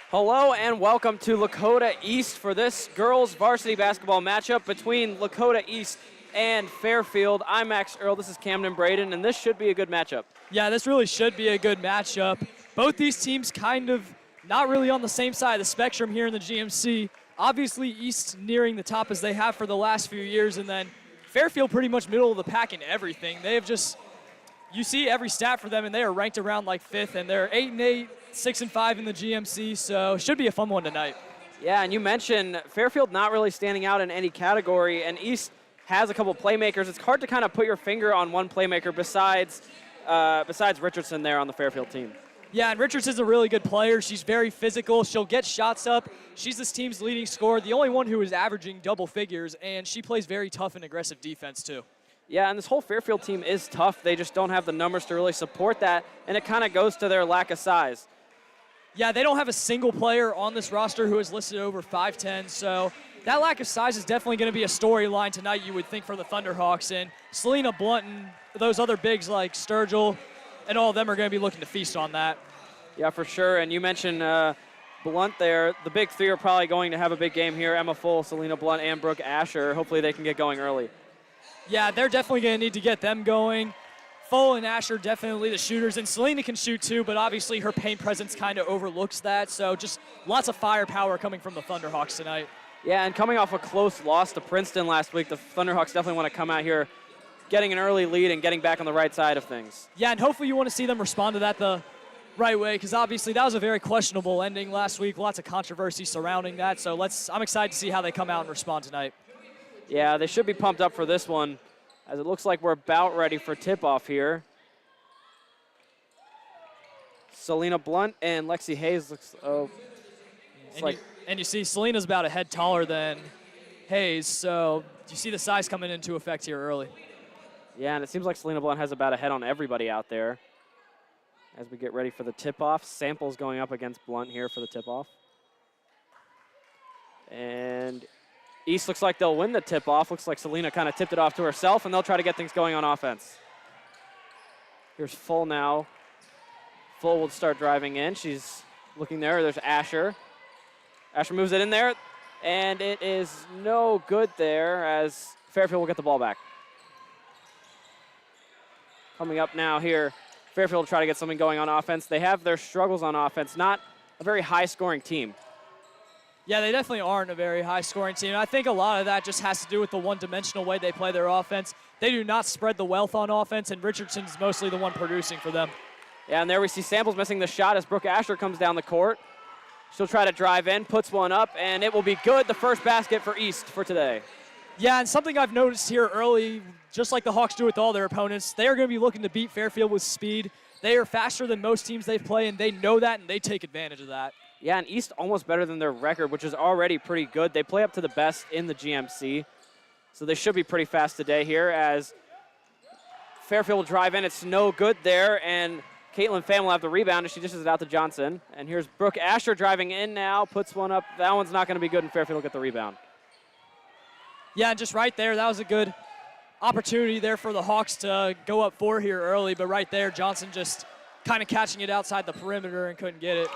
Hello and welcome to Lakota East for this girls varsity basketball matchup between Lakota East and Fairfield. I'm Max Earl, this is Camden Braden, and this should be a good matchup. Yeah, this really should be a good matchup. Both these teams kind of not really on the same side of the spectrum here in the GMC. Obviously, East nearing the top as they have for the last few years, and then Fairfield pretty much middle of the pack in everything. They have just, you see every stat for them, and they are ranked around like 5th, and they're 8-8, 6-5 in the GMC, so it should be a fun one tonight. Yeah, and you mentioned Fairfield not really standing out in any category, and East has a couple playmakers. It's hard to kind of put your finger on one playmaker besides Richardson there on the Fairfield team. Yeah, and Richardson's a really good player. She's very physical. She'll get shots up. She's this team's leading scorer, the only one who is averaging double figures, and she plays very tough and aggressive defense too. Yeah, and this whole Fairfield team is tough. They just don't have the numbers to really support that, and it kind of goes to their lack of size. Yeah, they don't have a single player on this roster who is listed over 5'10", so that lack of size is definitely going to be a storyline tonight, you would think, for the Thunderhawks. And Selena Blunt and those other bigs like Sturgill and all of them are going to be looking to feast on that. Yeah, for sure. And you mentioned Blunt there. The big three are probably going to have a big game here. Emma Full, Selena Blunt, and Brooke Asher. Hopefully they can get going early. Yeah, they're definitely going to need to get them going. Full and Asher definitely the shooters, and Selena can shoot too, but obviously her paint presence kind of overlooks that, so just lots of firepower coming from the Thunderhawks tonight. Yeah, and coming off a close loss to Princeton last week, the Thunderhawks definitely want to come out here getting an early lead and getting back on the right side of things. Yeah, and hopefully you want to see them respond to that the right way, because obviously that was a very questionable ending last week, lots of controversy surrounding that, so I'm excited to see how they come out and respond tonight. Yeah, they should be pumped up for this one, as it looks like we're about ready for tip-off here. Selena Blunt and Lexi Hayes looks, and you see Selena's about a head taller than Hayes, so you see the size coming into effect here early. Yeah, and it seems like Selena Blunt has about a head on everybody out there. As we get ready for the tip-off, Samples going up against Blunt here for the tip-off. And East looks like they'll win the tip-off. Looks like Selena kind of tipped it off to herself, and they'll try to get things going on offense. Here's Full now. Full will start driving in. She's looking there. There's Asher. Asher moves it in there, and it is no good there as Fairfield will get the ball back. Coming up now here, Fairfield will try to get something going on offense. They have their struggles on offense, not a very high-scoring team. Yeah, they definitely aren't a very high-scoring team. I think a lot of that just has to do with the one-dimensional way they play their offense. They do not spread the wealth on offense, and Richardson's mostly the one producing for them. Yeah, and there we see Samples missing the shot as Brooke Asher comes down the court. She'll try to drive in, puts one up, and it will be good. The first basket for East for today. Yeah, and something I've noticed here early, just like the Hawks do with all their opponents, they are going to be looking to beat Fairfield with speed. They are faster than most teams they play, and they know that, and they take advantage of that. Yeah, and East almost better than their record, which is already pretty good. They play up to the best in the GMC, so they should be pretty fast today here as Fairfield will drive in. It's no good there, and Caitlin Pham will have the rebound, and she dishes it out to Johnson. And here's Brooke Asher driving in now, puts one up. That one's not going to be good, and Fairfield will get the rebound. Yeah, just right there, that was a good opportunity there for the Hawks to go up 4 here early, but right there, Johnson just kind of catching it outside the perimeter and couldn't get it.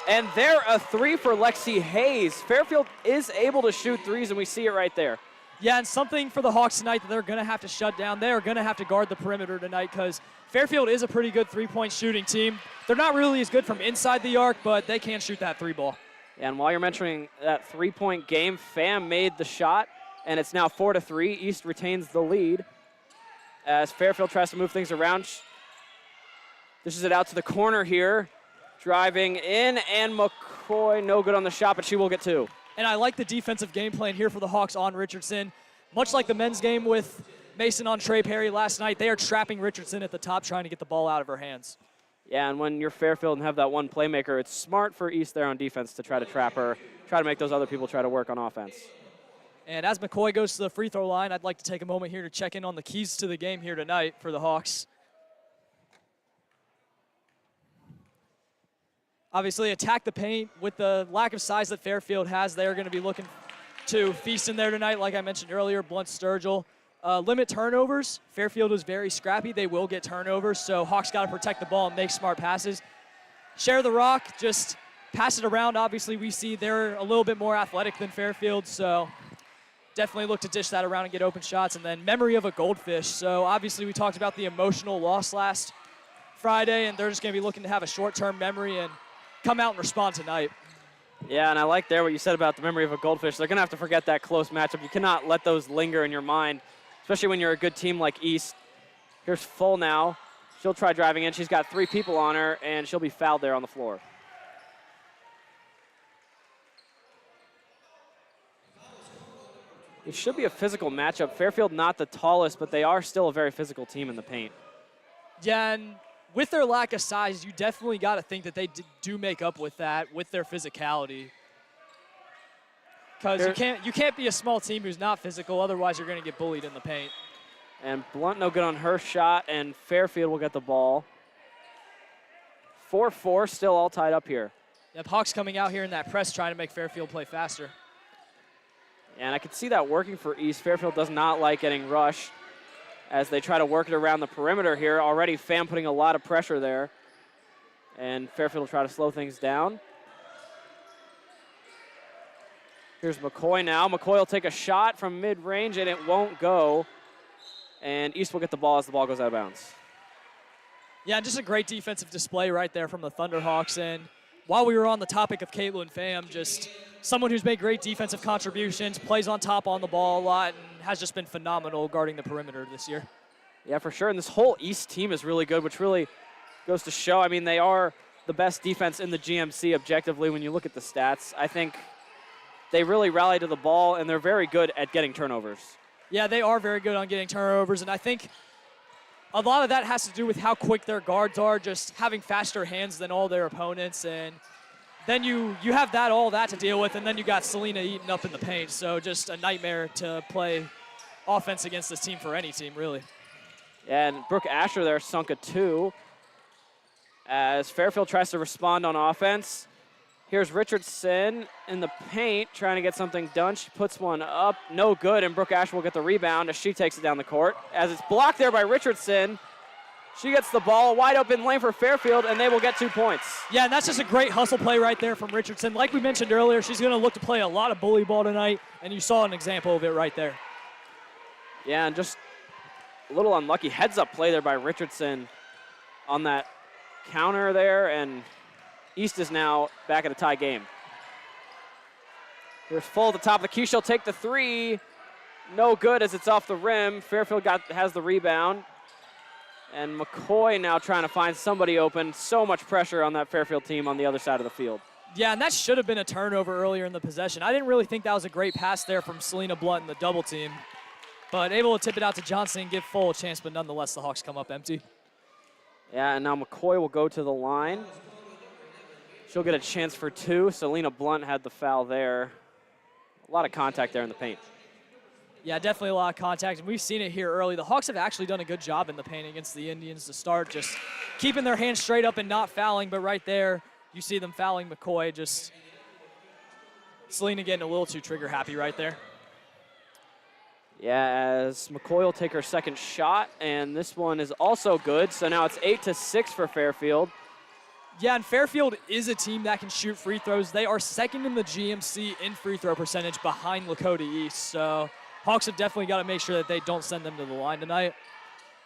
And there, a 3 for Lexi Hayes. Fairfield is able to shoot threes, and we see it right there. Yeah, and something for the Hawks tonight that they're going to have to shut down. They are going to have to guard the perimeter tonight because Fairfield is a pretty good three-point shooting team. They're not really as good from inside the arc, but they can shoot that 3-ball. And while you're mentioning that three-point game, Pham made the shot, and it's now 4-3. East retains the lead as Fairfield tries to move things around. Dishes it out to the corner here. Driving in, and McCoy no good on the shot, but she will get 2. And I like the defensive game plan here for the Hawks on Richardson. Much like the men's game with Mason on Trey Perry last night, they are trapping Richardson at the top, trying to get the ball out of her hands. Yeah, and when you're Fairfield and have that one playmaker, it's smart for East there on defense to try to trap her, try to make those other people try to work on offense. And as McCoy goes to the free throw line, I'd like to take a moment here to check in on the keys to the game here tonight for the Hawks. Obviously, attack the paint. With the lack of size that Fairfield has, they're going to be looking to feast in there tonight, like I mentioned earlier, Blunt, Sturgill. Limit turnovers. Fairfield is very scrappy. They will get turnovers, so Hawks got to protect the ball and make smart passes. Share the rock, just pass it around. Obviously, we see they're a little bit more athletic than Fairfield, so definitely look to dish that around and get open shots. And then memory of a goldfish. So obviously we talked about the emotional loss last Friday, and they're just going to be looking to have a short-term memory and come out and respond tonight. Yeah, and I like there what you said about the memory of a goldfish. They're going to have to forget that close matchup. You cannot let those linger in your mind, especially when you're a good team like East. Here's Full now. She'll try driving in. She's got 3 people on her, and she'll be fouled there on the floor. It should be a physical matchup. Fairfield not the tallest, but they are still a very physical team in the paint. Yeah, and with their lack of size, you definitely got to think that they do make up with that, with their physicality. Because you can't be a small team who's not physical, otherwise you're going to get bullied in the paint. And Blunt no good on her shot, and Fairfield will get the ball. 4-4, still all tied up here. Yep, Hawks coming out here in that press trying to make Fairfield play faster. And I can see that working for East. Fairfield does not like getting rushed as they try to work it around the perimeter here. Already Pham putting a lot of pressure there. And Fairfield will try to slow things down. Here's McCoy now. McCoy will take a shot from mid-range, and it won't go. And East will get the ball as the ball goes out of bounds. Yeah, just a great defensive display right there from the Thunderhawks. And while we were on the topic of Caitlin Pham, just someone who's made great defensive contributions, plays on top on the ball a lot, and has just been phenomenal guarding the perimeter this year. Yeah, for sure. And this whole East team is really good, which really goes to show. I mean, they are the best defense in the GMC objectively when you look at the stats. I think they really rally to the ball, and they're very good at getting turnovers. Yeah, they are very good on getting turnovers, and I think a lot of that has to do with how quick their guards are, just having faster hands than all their opponents. And then you have all that to deal with, and then you got Selena eating up in the paint. So just a nightmare to play offense against this team for any team, really. And Brooke Asher there sunk a 2 as Fairfield tries to respond on offense. Here's Richardson in the paint trying to get something done. She puts one up, no good, and Brooke Asher will get the rebound as she takes it down the court. As it's blocked there by Richardson, she gets the ball, wide open lane for Fairfield, and they will get 2 points. Yeah, and that's just a great hustle play right there from Richardson. Like we mentioned earlier, she's going to look to play a lot of bully ball tonight, and you saw an example of it right there. Yeah, and just a little unlucky heads-up play there by Richardson on that counter there, and East is now back at a tie game. Here's Full at the top of the key. She'll take the 3. No good as it's off the rim. Fairfield has the rebound. And McCoy now trying to find somebody open. So much pressure on that Fairfield team on the other side of the field. Yeah, and that should have been a turnover earlier in the possession. I didn't really think that was a great pass there from Selena Blunt in the double team. But able to tip it out to Johnson and give Full a chance, but nonetheless the Hawks come up empty. Yeah, and now McCoy will go to the line. She'll get a chance for 2. Selena Blunt had the foul there. A lot of contact there in the paint. Yeah, definitely a lot of contact, and we've seen it here early. The Hawks have actually done a good job in the paint against the Indians to start, just keeping their hands straight up and not fouling, but right there, you see them fouling McCoy, just Selena getting a little too trigger happy right there. Yeah, as McCoy will take her second shot, and this one is also good, so now it's 8-6 for Fairfield. Yeah, and Fairfield is a team that can shoot free throws. They are second in the GMC in free throw percentage behind Lakota East. So Hawks have definitely got to make sure that they don't send them to the line tonight.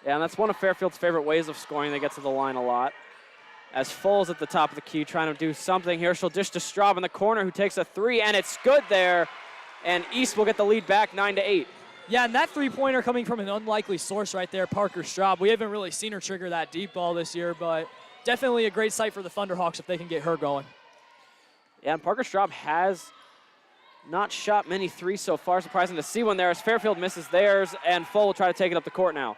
Yeah, and that's one of Fairfield's favorite ways of scoring. They get to the line a lot. As Full's at the top of the key trying to do something here. She'll dish to Straub in the corner who takes a 3, and it's good there. And East will get the lead back 9-8. Yeah, and that three-pointer coming from an unlikely source right there, Parker Straub. We haven't really seen her trigger that deep ball this year, but definitely a great sight for the Thunderhawks if they can get her going. Yeah, and Parker Straub has not shot many 3s so far. Surprising to see one there as Fairfield misses theirs, and Full will try to take it up the court now.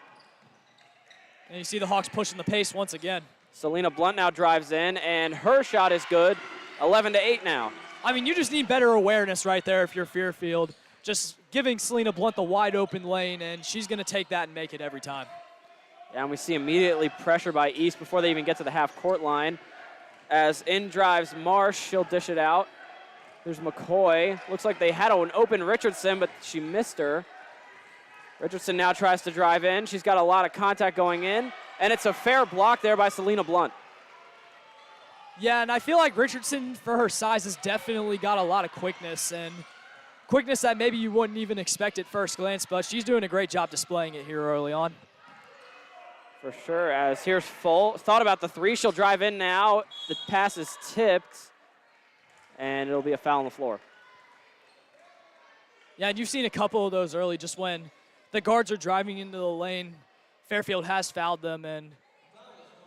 And you see the Hawks pushing the pace once again. Selena Blunt now drives in, and her shot is good. 11-8 now. I mean, you just need better awareness right there if you're Fairfield. Just giving Selena Blunt the wide open lane, and she's going to take that and make it every time. Yeah, and we see immediately pressure by East before they even get to the half-court line. As in drives Marsh, she'll dish it out. There's McCoy. Looks like they had an open Richardson, but she missed her. Richardson now tries to drive in. She's got a lot of contact going in, and it's a fair block there by Selena Blunt. Yeah, and I feel like Richardson, for her size, has definitely got a lot of quickness, and quickness that maybe you wouldn't even expect at first glance, but she's doing a great job displaying it here early on. For sure, as here's Full. Thought about the three. She'll drive in now. The pass is tipped, and it'll be a foul on the floor. Yeah, and you've seen a couple of those early, just when the guards are driving into the lane. Fairfield has fouled them, and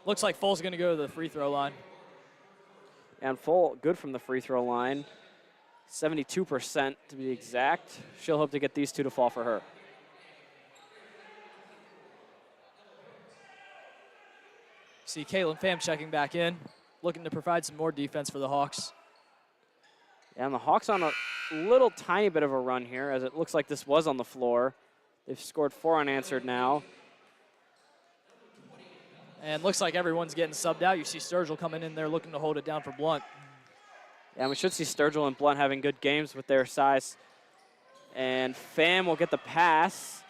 looks like Full's going to go to the free throw line. And Full, good from the free throw line. 72% to be exact. She'll hope to get these two to fall for her. See Caitlin Pham checking back in, looking to provide some more defense for the Hawks. Yeah, and the Hawks on a little tiny bit of a run here, as it looks like this was on the floor. They've scored 4 unanswered now. And looks like everyone's getting subbed out. You see Sturgill coming in there looking to hold it down for Blunt. Yeah, and we should see Sturgill and Blunt having good games with their size. And Pham will get the pass.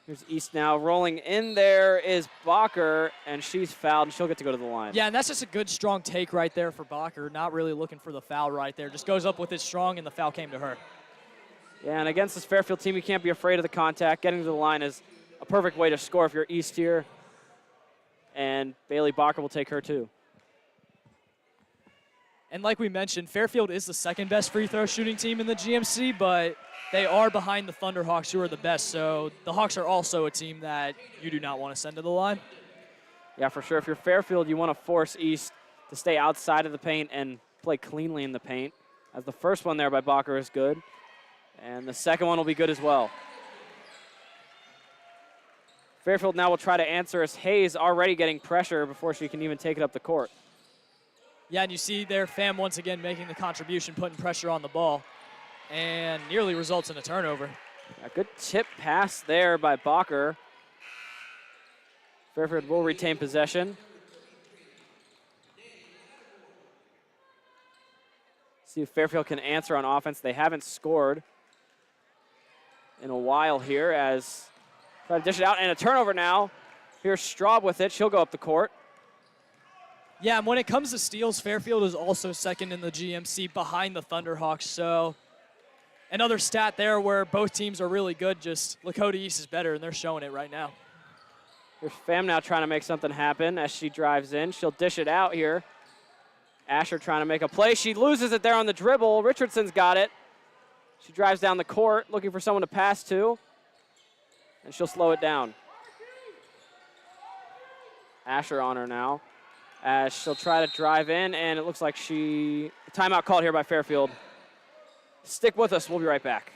Here's East now. Rolling in there is Bacher, and she's fouled, and she'll get to go to the line. Yeah, and that's just a good, strong take right there for Bacher. Not really looking for the foul right there. Just goes up with it strong, and the foul came to her. Yeah, and against this Fairfield team, you can't be afraid of the contact. Getting to the line is a perfect way to score if you're East here. And Bailey Bacher will take her too. And like we mentioned, Fairfield is the second best free throw shooting team in the GMC, but they are behind the Thunderhawks, who are the best. So the Hawks are also a team that you do not want to send to the line. Yeah, for sure. If you're Fairfield, you want to force East to stay outside of the paint and play cleanly in the paint, as the first one there by Bacher is good. And the second one will be good as well. Fairfield now will try to answer as Hayes already getting pressure before she can even take it up the court. Yeah, and you see there Pham once again making the contribution, putting pressure on the ball, and nearly results in a turnover. A good tip pass there by Bacher. Fairfield will retain possession. See if Fairfield can answer on offense. They haven't scored in a while here, as try to dish it out, and a turnover now. Here's Straub with it. She'll go up the court. Yeah, and when it comes to steals, Fairfield is also second in the GMC behind the Thunderhawks. So another stat there where both teams are really good, just Lakota East is better, and they're showing it right now. Here's Pham now trying to make something happen as she drives in. She'll dish it out here. Asher trying to make a play. She loses it there on the dribble. Richardson's got it. She drives down the court looking for someone to pass to, and she'll slow it down. Asher on her now, as she'll try to drive in, and it looks like timeout called here by Fairfield. Stick with us, we'll be right back.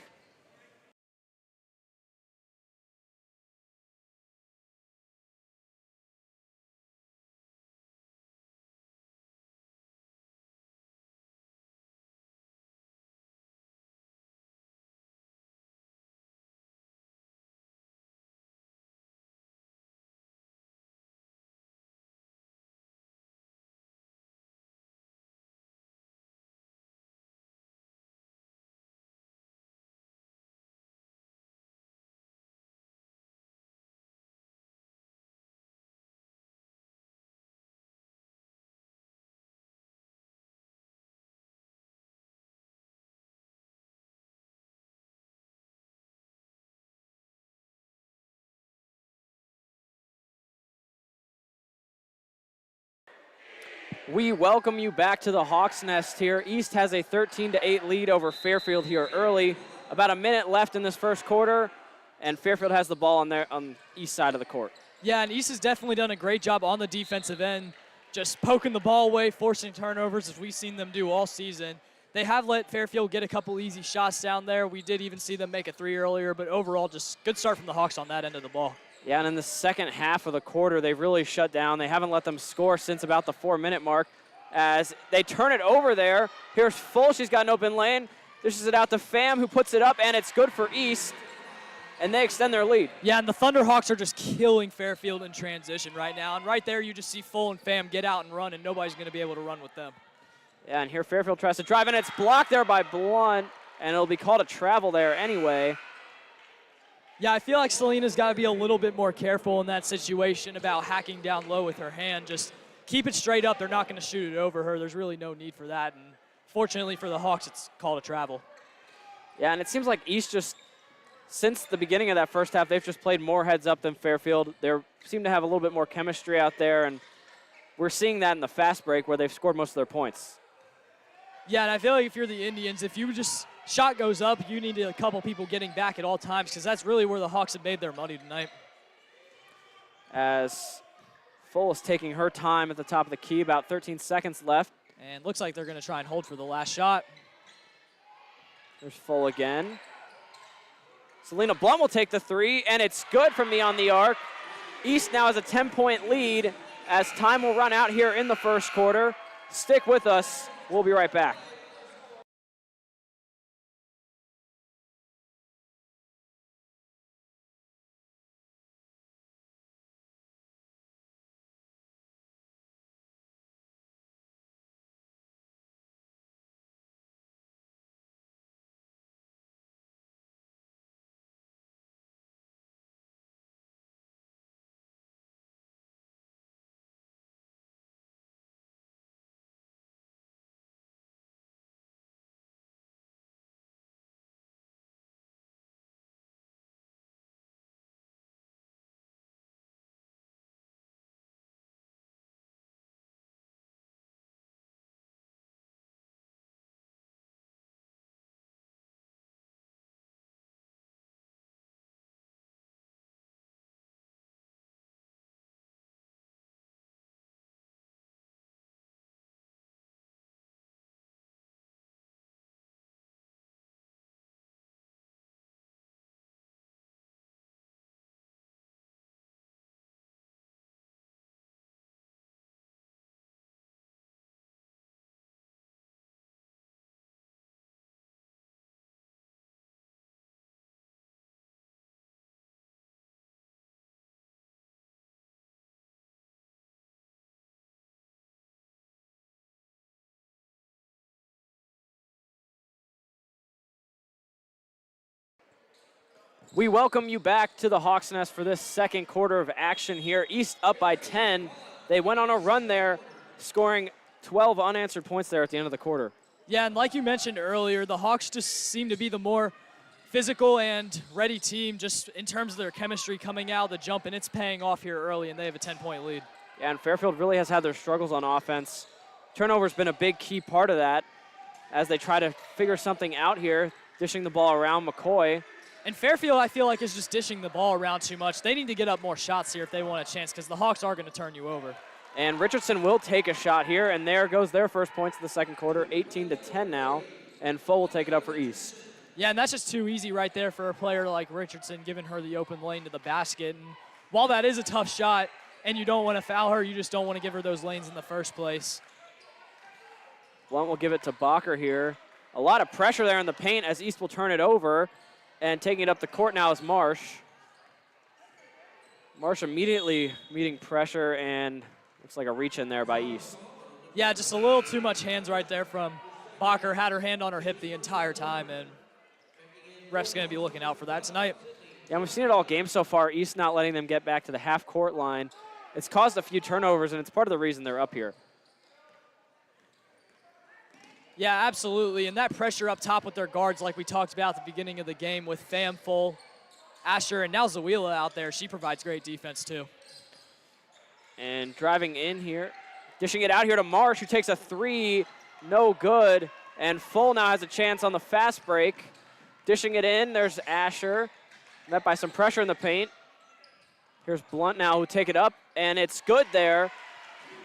We welcome you back to the Hawks Nest here. East has a 13-8 lead over Fairfield here early. About a minute left in this first quarter, and Fairfield has the ball on the east side of the court. Yeah, and East has definitely done a great job on the defensive end, just poking the ball away, forcing turnovers, as we've seen them do all season. They have let Fairfield get a couple easy shots down there. We did even see them make a three earlier, but overall, just good start from the Hawks on that end of the ball. Yeah, and in the second half of the quarter, they've really shut down. They haven't let them score since about the 4-minute mark, as they turn it over there. Here's Full. She's got an open lane. Dishes it out to Pham, who puts it up, and it's good for East, and they extend their lead. Yeah, and the Thunderhawks are just killing Fairfield in transition right now. And right there, you just see Full and Pham get out and run, and nobody's going to be able to run with them. Yeah, and here Fairfield tries to drive, and it's blocked there by Blunt, and it'll be called a travel there anyway. Yeah, I feel like Selena's got to be a little bit more careful in that situation about hacking down low with her hand. Just keep it straight up. They're not going to shoot it over her. There's really no need for that. And fortunately for the Hawks, it's called a travel. Yeah, and it seems like East just, since the beginning of that first half, they've just played more heads up than Fairfield. They seem to have a little bit more chemistry out there, and we're seeing that in the fast break where they've scored most of their points. Yeah, and I feel like if you're the Indians, if you just shot goes up, you need a couple people getting back at all times because that's really where the Hawks have made their money tonight. As Full is taking her time at the top of the key, about 13 seconds left. And looks like they're going to try and hold for the last shot. There's Full again. Selena Blunt will take the three, and it's good from beyond the arc. East now has a 10-point lead as time will run out here in the first quarter. Stick with us. We'll be right back. We welcome you back to the Hawks Nest for this second quarter of action here. East up by 10. They went on a run there, scoring 12 unanswered points there at the end of the quarter. Yeah, and like you mentioned earlier, the Hawks just seem to be the more physical and ready team just in terms of their chemistry coming out, the jump, and it's paying off here early, and they have a 10-point lead. Yeah, and Fairfield really has had their struggles on offense. Turnover's been a big key part of that as they try to figure something out here, dishing the ball around McCoy. And Fairfield, I feel like, is just dishing the ball around too much. They need to get up more shots here if they want a chance because the Hawks are going to turn you over. And Richardson will take a shot here, and there goes their first points of the second quarter, 18-10 now, and Full will take it up for East. Yeah, and that's just too easy right there for a player like Richardson, giving her the open lane to the basket. And while that is a tough shot, and you don't want to foul her, you just don't want to give her those lanes in the first place. Blunt will give it to Bacher here. A lot of pressure there in the paint as East will turn it over. And taking it up the court now is Marsh. Marsh immediately meeting pressure, and looks like a reach in there by East. Yeah, just a little too much hands right there from Bacher. Had her hand on her hip the entire time, and ref's going to be looking out for that tonight. Yeah, we've seen it all game so far. East not letting them get back to the half-court line. It's caused a few turnovers, and it's part of the reason they're up here. Yeah, absolutely, and that pressure up top with their guards like we talked about at the beginning of the game with Pham, Full, Asher, and now Zawila out there. She provides great defense too. And driving in here, dishing it out here to Marsh, who takes a three, no good. And Full now has a chance on the fast break. Dishing it in, there's Asher, met by some pressure in the paint. Here's Blunt now who take it up, and it's good there.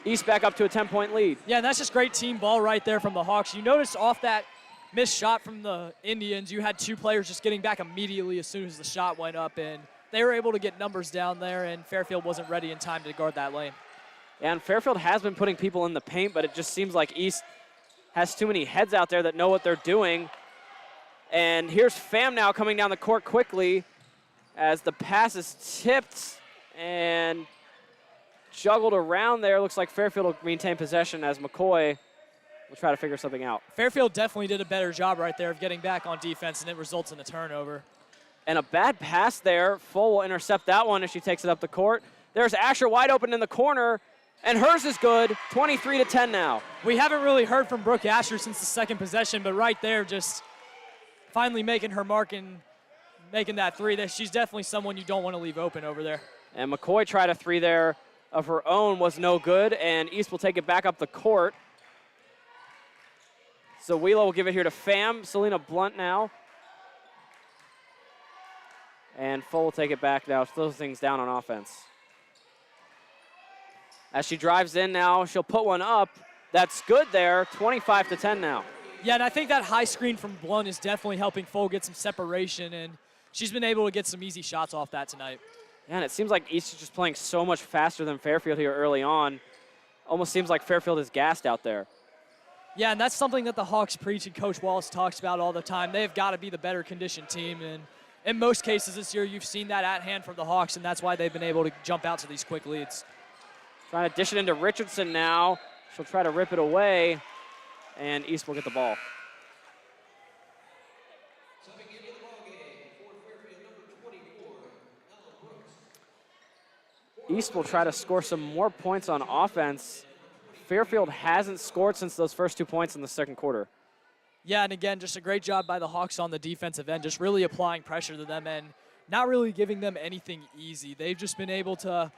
East back up to a 10-point lead. Yeah, and that's just great team ball right there from the Hawks. You notice off that missed shot from the Indians, you had two players just getting back immediately as soon as the shot went up, and they were able to get numbers down there, and Fairfield wasn't ready in time to guard that lane. Yeah, and Fairfield has been putting people in the paint, but it just seems like East has too many heads out there that know what they're doing. And here's Pham now coming down the court quickly as the pass is tipped and juggled around there. Looks like Fairfield will maintain possession as McCoy will try to figure something out. Fairfield definitely did a better job right there of getting back on defense, and it results in a turnover. And a bad pass there. Full will intercept that one as she takes it up the court. There's Asher wide open in the corner, And hers is good, 23-10 now. We haven't really heard from Brooke Asher since the second possession, but right there, just finally making her mark and making that three. She's definitely someone you don't want to leave open over there. And McCoy tried a three there of her own, was no good, and East will take it back up the court. So Wheeler will give it here to Pham. Selena Blunt now. And Full will take it back now, slows things down on offense. As she drives in now, she'll put one up. That's good there, 25-10 now. Yeah, and I think that high screen from Blunt is definitely helping Full get some separation, and she's been able to get some easy shots off that tonight. Yeah, and it seems like East is just playing so much faster than Fairfield here early on. Almost seems like Fairfield is gassed out there. Yeah, and that's something that the Hawks preach and Coach Wallace talks about all the time. They've got to be the better conditioned team, and in most cases this year you've seen that at hand from the Hawks, and that's why they've been able to jump out to these quick leads. Trying to dish it into Richardson now. She'll try to rip it away, and East will get the ball. East will try to score some more points on offense. Fairfield hasn't scored since those first 2 points in the second quarter. Yeah, and again, just a great job by the Hawks on the defensive end, just really applying pressure to them and not really giving them anything easy. They've just been able to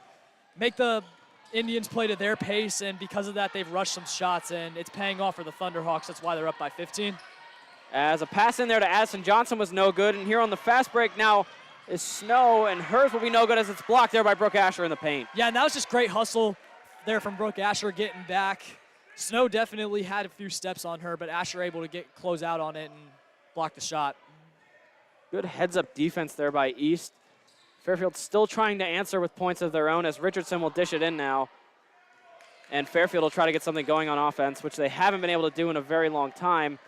make the Indians play to their pace, and because of that, they've rushed some shots, and it's paying off for the Thunderhawks. That's why they're up by 15. As a pass in there to Addison Johnson was no good, and here on the fast break now is Snow, and hers will be no good as it's blocked there by Brooke Asher in the paint. Yeah, and that was just great hustle there from Brooke Asher getting back. Snow definitely had a few steps on her, but Asher able to close out on it and block the shot. Good heads-up defense there by East. Fairfield still trying to answer with points of their own as Richardson will dish it in now. And Fairfield will try to get something going on offense, which they haven't been able to do in a very long time.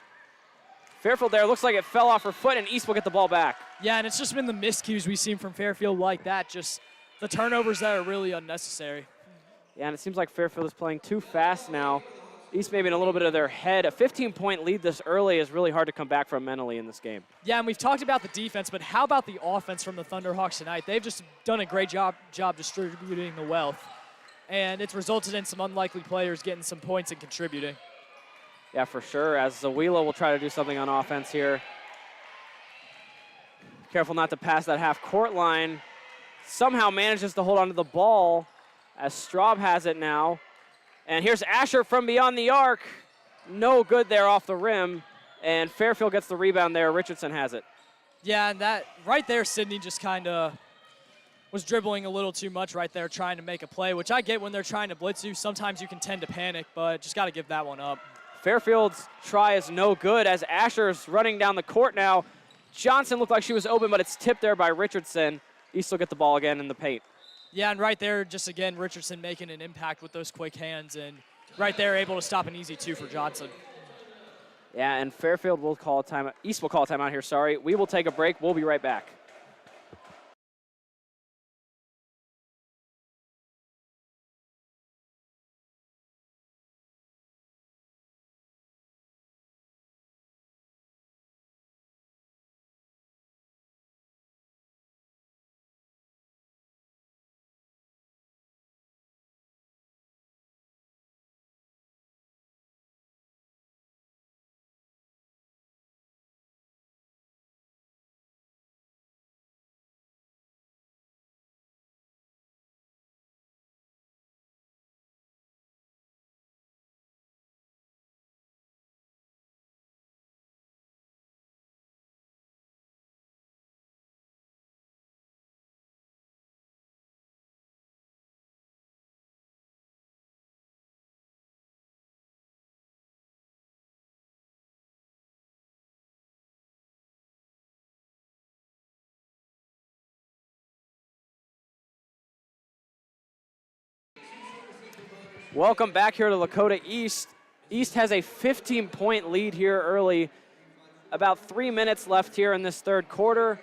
Fairfield there, looks like it fell off her foot, and East will get the ball back. Yeah, and it's just been the miscues we've seen from Fairfield like that, just the turnovers that are really unnecessary. Yeah, and it seems like Fairfield is playing too fast now. East maybe in a little bit of their head. A 15-point lead this early is really hard to come back from mentally in this game. Yeah, and we've talked about the defense, but how about the offense from the Thunderhawks tonight? They've just done a great job distributing the wealth, and it's resulted in some unlikely players getting some points and contributing. Yeah, for sure, as Zawila will try to do something on offense here. Careful not to pass that half-court line. Somehow manages to hold on to the ball as Straub has it now. And here's Asher from beyond the arc. No good there off the rim. And Fairfield gets the rebound there. Richardson has it. Yeah, and that right there, Sydney just kind of was dribbling a little too much right there trying to make a play, which I get when they're trying to blitz you. Sometimes you can tend to panic, but just got to give that one up. Fairfield's try is no good as Asher's running down the court now. Johnson looked like she was open, but it's tipped there by Richardson. East will get the ball again in the paint. Yeah, and right there, just again, Richardson making an impact with those quick hands, and right there able to stop an easy two for Johnson. Yeah, and Fairfield will call a timeout. East will call a timeout here, sorry. We will take a break. We'll be right back. Welcome back here to Lakota East. East has a 15-point lead here early. About 3 minutes left here in this third quarter,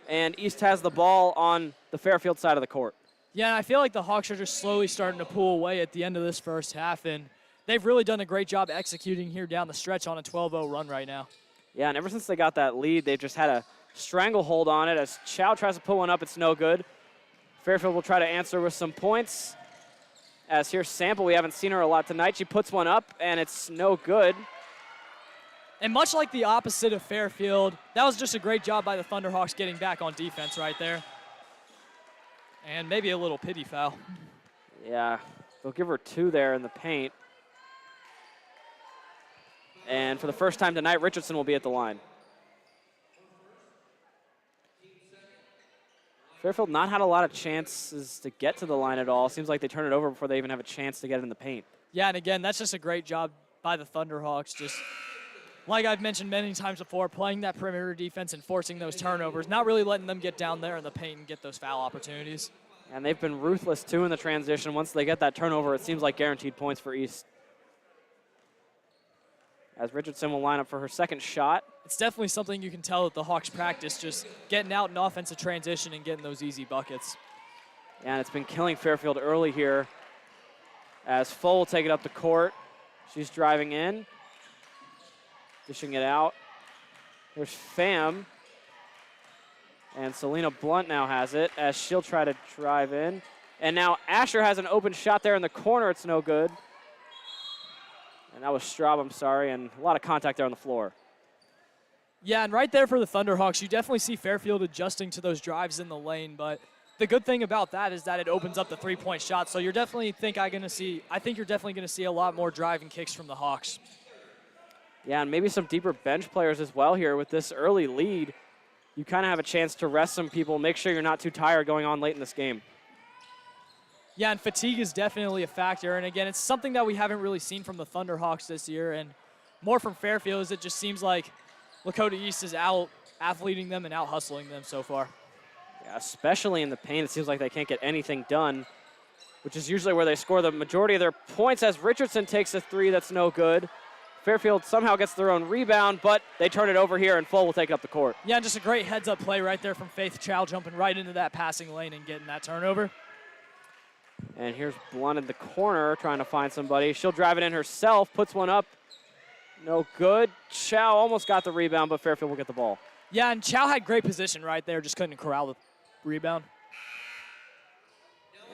and East has the ball on the Fairfield side of the court. Yeah, I feel like the Hawks are just slowly starting to pull away at the end of this first half, and they've really done a great job executing here down the stretch on a 12-0 run right now. Yeah, and ever since they got that lead, they've just had a stranglehold on it. As Chow tries to put one up, it's no good. Fairfield will try to answer with some points. As here's Sample, we haven't seen her a lot tonight. She puts one up, and it's no good. And much like the opposite of Fairfield, that was just a great job by the Thunderhawks getting back on defense right there. And maybe a little pity foul. Yeah, they'll give her 2 there in the paint. And for the first time tonight, Richardson will be at the line. Fairfield not had a lot of chances to get to the line at all. Seems like they turn it over before they even have a chance to get it in the paint. Yeah, and again, that's just a great job by the Thunderhawks. Just like I've mentioned many times before, playing that perimeter defense and forcing those turnovers, not really letting them get down there in the paint and get those foul opportunities. And they've been ruthless, too, in the transition. Once they get that turnover, it seems like guaranteed points for East. As Richardson will line up for her second shot. It's definitely something you can tell that the Hawks practice, just getting out in offensive transition and getting those easy buckets. And it's been killing Fairfield early here. As Full will take it up the court. She's driving in. Dishing it out. There's Pham. And Selena Blunt now has it as she'll try to drive in. And now Asher has an open shot there in the corner. It's no good. And that was Straub, I'm sorry, and a lot of contact there on the floor. Yeah, and right there for the Thunderhawks, you definitely see Fairfield adjusting to those drives in the lane, but the good thing about that is that it opens up the three-point shot, so I think you're definitely going to see a lot more driving kicks from the Hawks. Yeah, and maybe some deeper bench players as well here with this early lead. You kind of have a chance to rest some people, make sure you're not too tired going on late in this game. Yeah, and fatigue is definitely a factor. And again, it's something that we haven't really seen from the Thunderhawks this year. And more from Fairfield is it just seems like Lakota East is out athleting them and out hustling them so far. Yeah, especially in the paint, it seems like they can't get anything done, which is usually where they score the majority of their points as Richardson takes a 3 that's no good. Fairfield somehow gets their own rebound, but they turn it over here and Full will take it up the court. Yeah, just a great heads-up play right there from Faith Chow jumping right into that passing lane and getting that turnover. And here's Blunt in the corner trying to find somebody. She'll drive it in herself, puts one up. No good. Chow almost got the rebound, but Fairfield will get the ball. Yeah, and Chow had great position right there, just couldn't corral the rebound.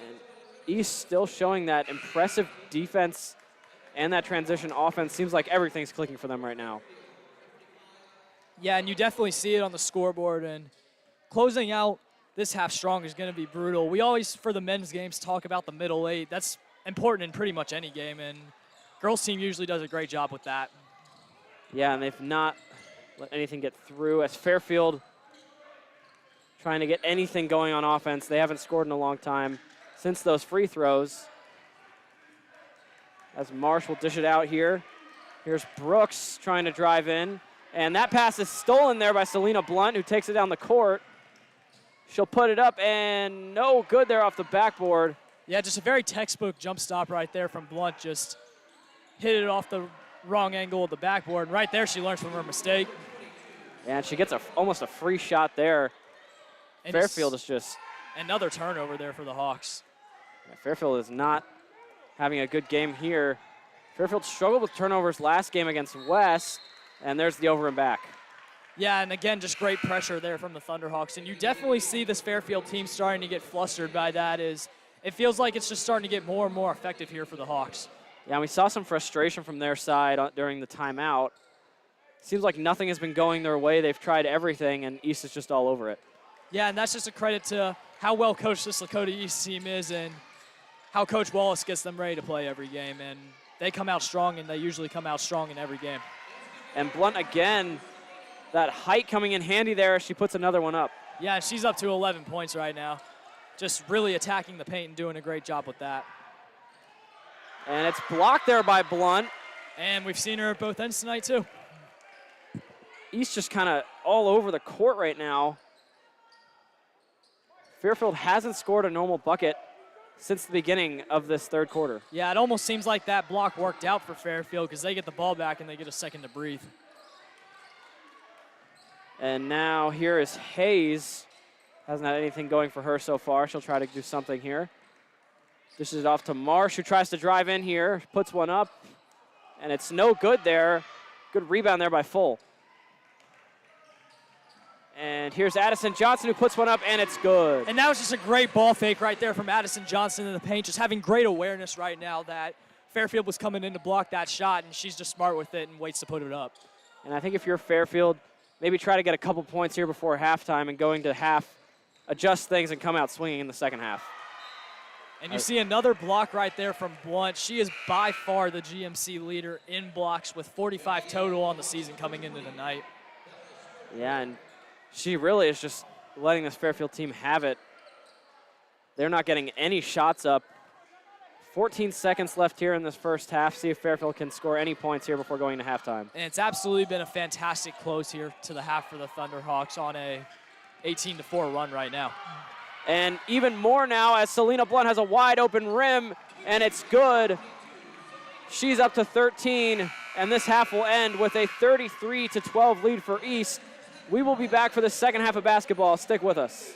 And East still showing that impressive defense and that transition offense. Seems like everything's clicking for them right now. Yeah, and you definitely see it on the scoreboard. And closing out this half strong is going to be brutal. We always, for the men's games, talk about the middle 8. That's important in pretty much any game, and girls' team usually does a great job with that. Yeah, and they've not let anything get through. As Fairfield trying to get anything going on offense, they haven't scored in a long time since those free throws. As Marsh will dish it out here. Here's Brooks trying to drive in, and that pass is stolen there by Selena Blunt, who takes it down the court. She'll put it up, and no good there off the backboard. Yeah, just a very textbook jump stop right there from Blunt. Just hit it off the wrong angle of the backboard. Right there, she learns from her mistake. And she gets almost a free shot there. And Fairfield is just... Another turnover there for the Hawks. Yeah, Fairfield is not having a good game here. Fairfield struggled with turnovers last game against West, and there's the over and back. Yeah, and again, just great pressure there from the Thunderhawks. And you definitely see this Fairfield team starting to get flustered by that. It feels like it's just starting to get more and more effective here for the Hawks. Yeah, and we saw some frustration from their side during the timeout. Seems like nothing has been going their way. They've tried everything, and East is just all over it. Yeah, and that's just a credit to how well coached this Lakota East team is and how Coach Wallace gets them ready to play every game. And they come out strong, and they usually come out strong in every game. And Blunt again. That height coming in handy there as she puts another one up. Yeah, she's up to 11 points right now. Just really attacking the paint and doing a great job with that. And it's blocked there by Blunt. And we've seen her at both ends tonight, too. East just kind of all over the court right now. Fairfield hasn't scored a normal bucket since the beginning of this third quarter. Yeah, it almost seems like that block worked out for Fairfield because they get the ball back and they get a second to breathe. And now here is Hayes. Hasn't had anything going for her so far. She'll try to do something here. Dishes it off to Marsh, who tries to drive in here. Puts one up, and it's no good there. Good rebound there by Full. And here's Addison Johnson who puts one up, and it's good. And that was just a great ball fake right there from Addison Johnson in the paint, just having great awareness right now that Fairfield was coming in to block that shot, and she's just smart with it and waits to put it up. And I think if you're Fairfield, maybe try to get a couple points here before halftime and going to half, adjust things and come out swinging in the second half. And you see another block right there from Blunt. She is by far the GMC leader in blocks with 45 total on the season coming into the night. Yeah, and she really is just letting this Fairfield team have it. They're not getting any shots up. 14 seconds left here in this first half. See if Fairfield can score any points here before going to halftime. And it's absolutely been a fantastic close here to the half for the Thunderhawks on a 18-4 run right now. And even more now as Selena Blunt has a wide open rim, and it's good. She's up to 13, and this half will end with a 33-12 lead for East. We will be back for the second half of basketball. Stick with us.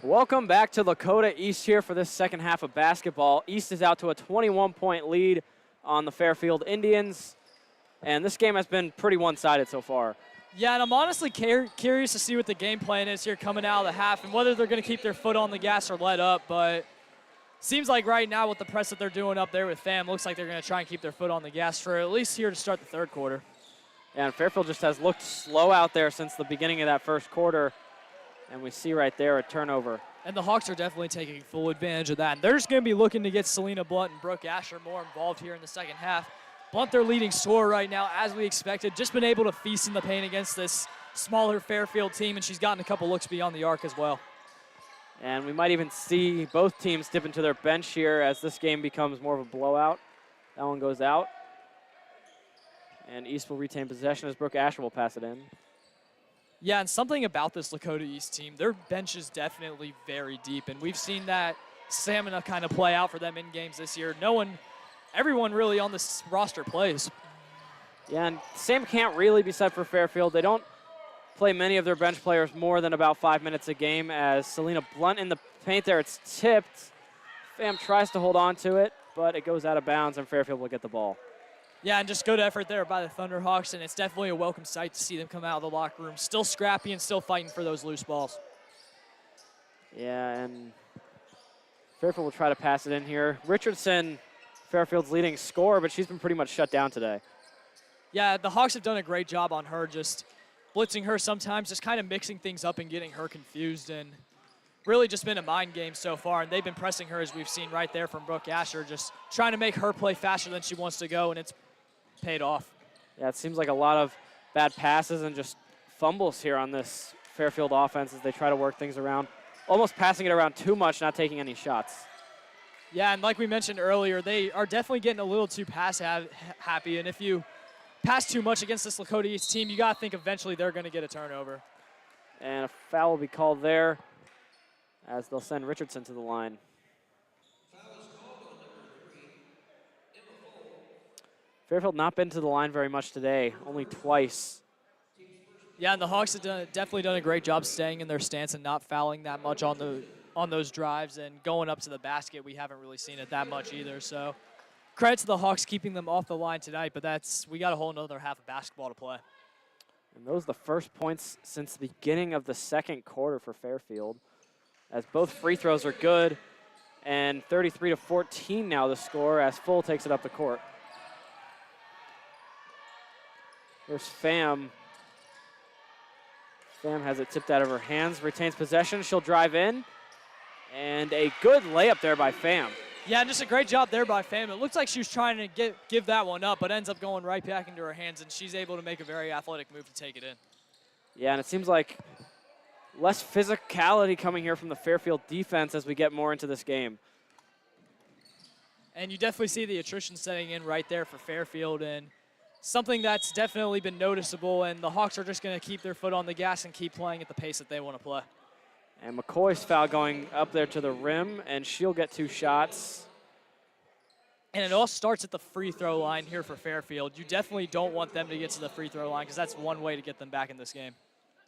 Welcome back to Lakota East here for this second half of basketball. East is out to a 21-point lead on the Fairfield Indians, and this game has been pretty one-sided so far. Yeah, and I'm honestly curious to see what the game plan is here coming out of the half and whether they're going to keep their foot on the gas or let up, but seems like right now with the press that they're doing up there with Pham, looks like they're going to try and keep their foot on the gas for at least here to start the third quarter. Yeah, and Fairfield just has looked slow out there since the beginning of that first quarter, and we see right there a turnover. And the Hawks are definitely taking full advantage of that. And they're just going to be looking to get Selena Blunt and Brooke Asher more involved here in the second half. Blunt, their leading scorer right now, as we expected, just been able to feast in the paint against this smaller Fairfield team, and she's gotten a couple looks beyond the arc as well. And we might even see both teams dip into their bench here as this game becomes more of a blowout. That one goes out. And East will retain possession as Brooke Asher will pass it in. Yeah, and something about this Lakota East team, their bench is definitely very deep, and we've seen that stamina kind of play out for them in games this year. Everyone really on this roster plays. Yeah, and same can't really be said for Fairfield. They don't play many of their bench players more than about 5 minutes a game as Selena Blunt in the paint there. It's tipped. Pham tries to hold on to it, but it goes out of bounds, and Fairfield will get the ball. Yeah, and just good effort there by the Thunderhawks, and it's definitely a welcome sight to see them come out of the locker room, still scrappy and still fighting for those loose balls. Yeah, and Fairfield will try to pass it in here. Richardson, Fairfield's leading scorer, but she's been pretty much shut down today. Yeah, the Hawks have done a great job on her, just blitzing her sometimes, just kind of mixing things up and getting her confused, and really just been a mind game so far, and they've been pressing her, as we've seen right there from Brooke Asher, just trying to make her play faster than she wants to go, and it's paid off. Yeah, it seems like a lot of bad passes and just fumbles here on this Fairfield offense as they try to work things around, almost passing it around too much, not taking any shots. Yeah, and like we mentioned earlier, they are definitely getting a little too pass happy, and if you pass too much against this Lakota East team, you got to think eventually they're going to get a turnover. And a foul will be called there as they'll send Richardson to the line. Fairfield not been to the line very much today, only twice. Yeah, and the Hawks have definitely done a great job staying in their stance and not fouling that much on those drives, and going up to the basket, we haven't really seen it that much either. So credit to the Hawks keeping them off the line tonight, but we got a whole another half of basketball to play. And those are the first points since the beginning of the second quarter for Fairfield, as both free throws are good, and 33-14 now the score as Full takes it up the court. Here's Pham. Pham has it tipped out of her hands, retains possession. She'll drive in, and a good layup there by Pham. Yeah, just a great job there by Pham. It looks like she was trying to give that one up, but ends up going right back into her hands, and she's able to make a very athletic move to take it in. Yeah, and it seems like less physicality coming here from the Fairfield defense as we get more into this game. And you definitely see the attrition setting in right there for Fairfield, and something that's definitely been noticeable, and the Hawks are just going to keep their foot on the gas and keep playing at the pace that they want to play. And McCoy's foul going up there to the rim, and she'll get 2 shots. And it all starts at the free throw line here for Fairfield. You definitely don't want them to get to the free throw line because that's one way to get them back in this game.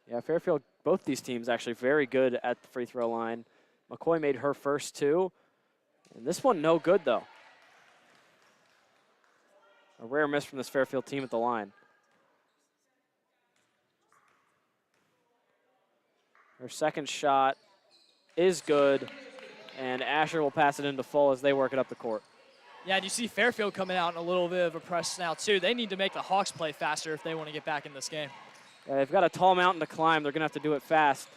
Yeah, Fairfield, both these teams actually very good at the free throw line. McCoy made her first 2, and this one no good though. A rare miss from this Fairfield team at the line. Her second shot is good, and Asher will pass it into Full as they work it up the court. Yeah, and you see Fairfield coming out in a little bit of a press now too. They need to make the Hawks play faster if they want to get back in this game. Yeah, they've got a tall mountain to climb. They're going to have to do it fast.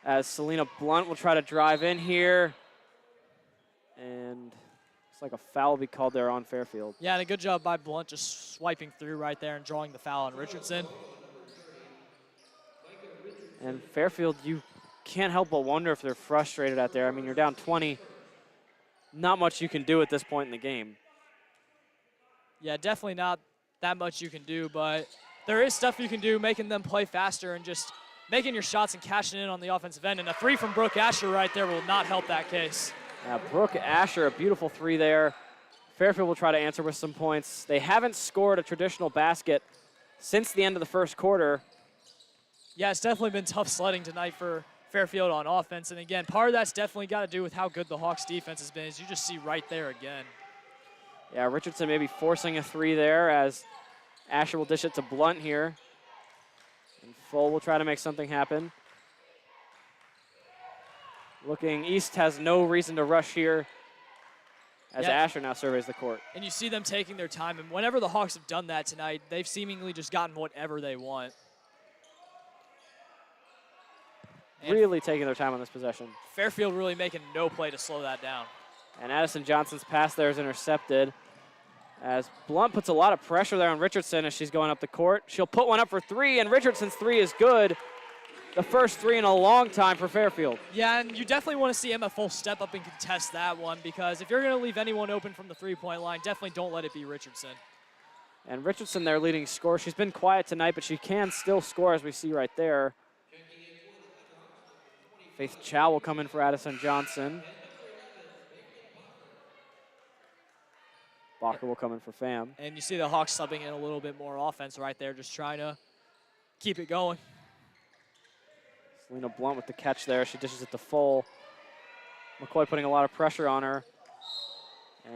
As Selena Blunt will try to drive in here. And it's like a foul will be called there on Fairfield. Yeah, and a good job by Blunt just swiping through right there and drawing the foul on Richardson. And Fairfield, you can't help but wonder if they're frustrated out there. I mean, you're down 20. Not much you can do at this point in the game. Yeah, definitely not that much you can do, but there is stuff you can do, making them play faster and just making your shots and cashing in on the offensive end. And a 3 from Brooke Asher right there will not help that case. Yeah, Brooke Asher, a beautiful 3 there. Fairfield will try to answer with some points. They haven't scored a traditional basket since the end of the first quarter. Yeah, it's definitely been tough sledding tonight for Fairfield on offense. And again, part of that's definitely got to do with how good the Hawks defense has been, as you just see right there again. Yeah, Richardson maybe forcing a three there as Asher will dish it to Blunt here. And Full will try to make something happen. Looking, East has no reason to rush here as Asher now surveys the court. And you see them taking their time, and whenever the Hawks have done that tonight, they've seemingly just gotten whatever they want. Really taking their time on this possession. Fairfield really making no play to slow that down. And Addison Johnson's pass there is intercepted as Blunt puts a lot of pressure there on Richardson as she's going up the court. She'll put one up for three, and Richardson's three is good. The first three in a long time for Fairfield. Yeah, and you definitely want to see Emma Full step up and contest that one, because if you're going to leave anyone open from the three-point line, definitely don't let it be Richardson. And Richardson, their leading scorer. She's been quiet tonight, but she can still score, as we see right there. Faith Chow will come in for Addison Johnson. Bacher will come in for Pham. And you see the Hawks subbing in a little bit more offense right there, just trying to keep it going. Selena Blunt with the catch there. She dishes it to Full. McCoy putting a lot of pressure on her.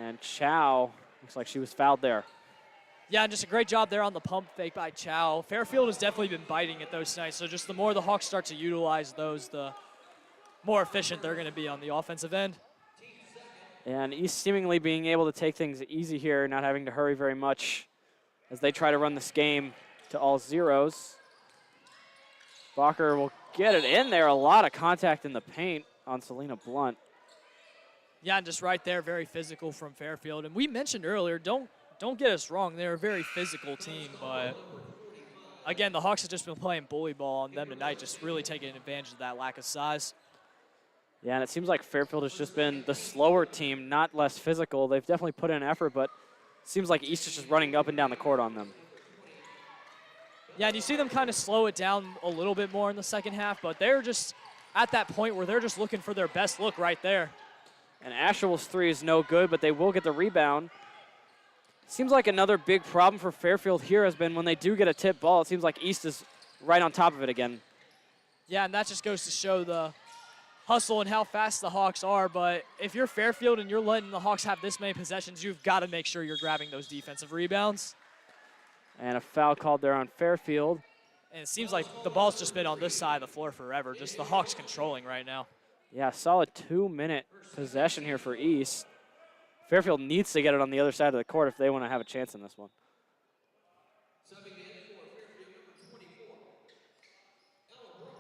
And Chow, looks like she was fouled there. Yeah, and just a great job there on the pump fake by Chow. Fairfield has definitely been biting at those tonight, so just the more the Hawks start to utilize those, the more efficient they're going to be on the offensive end. And East seemingly being able to take things easy here, not having to hurry very much as they try to run this game to all zeros. Bacher will get it in there. A lot of contact in the paint on Selena Blunt. Yeah, and just right there, very physical from Fairfield. And we mentioned earlier, don't get us wrong, they're a very physical team, but again, the Hawks have just been playing bully ball on them tonight, just really taking advantage of that lack of size. Yeah, and it seems like Fairfield has just been the slower team, not less physical. They've definitely put in effort, but it seems like East is just running up and down the court on them. Yeah, and you see them kind of slow it down a little bit more in the second half, but they're just at that point where they're just looking for their best look right there. And Asherville's three is no good, but they will get the rebound. Seems like another big problem for Fairfield here has been when they do get a tip ball, it seems like East is right on top of it again. Yeah, and that just goes to show the hustle and how fast the Hawks are, but if you're Fairfield and you're letting the Hawks have this many possessions, you've got to make sure you're grabbing those defensive rebounds. And a foul called there on Fairfield. And it seems like the ball's just been on this side of the floor forever, just the Hawks controlling right now. Yeah, solid 2-minute possession here for East. Fairfield needs to get it on the other side of the court if they want to have a chance in this one.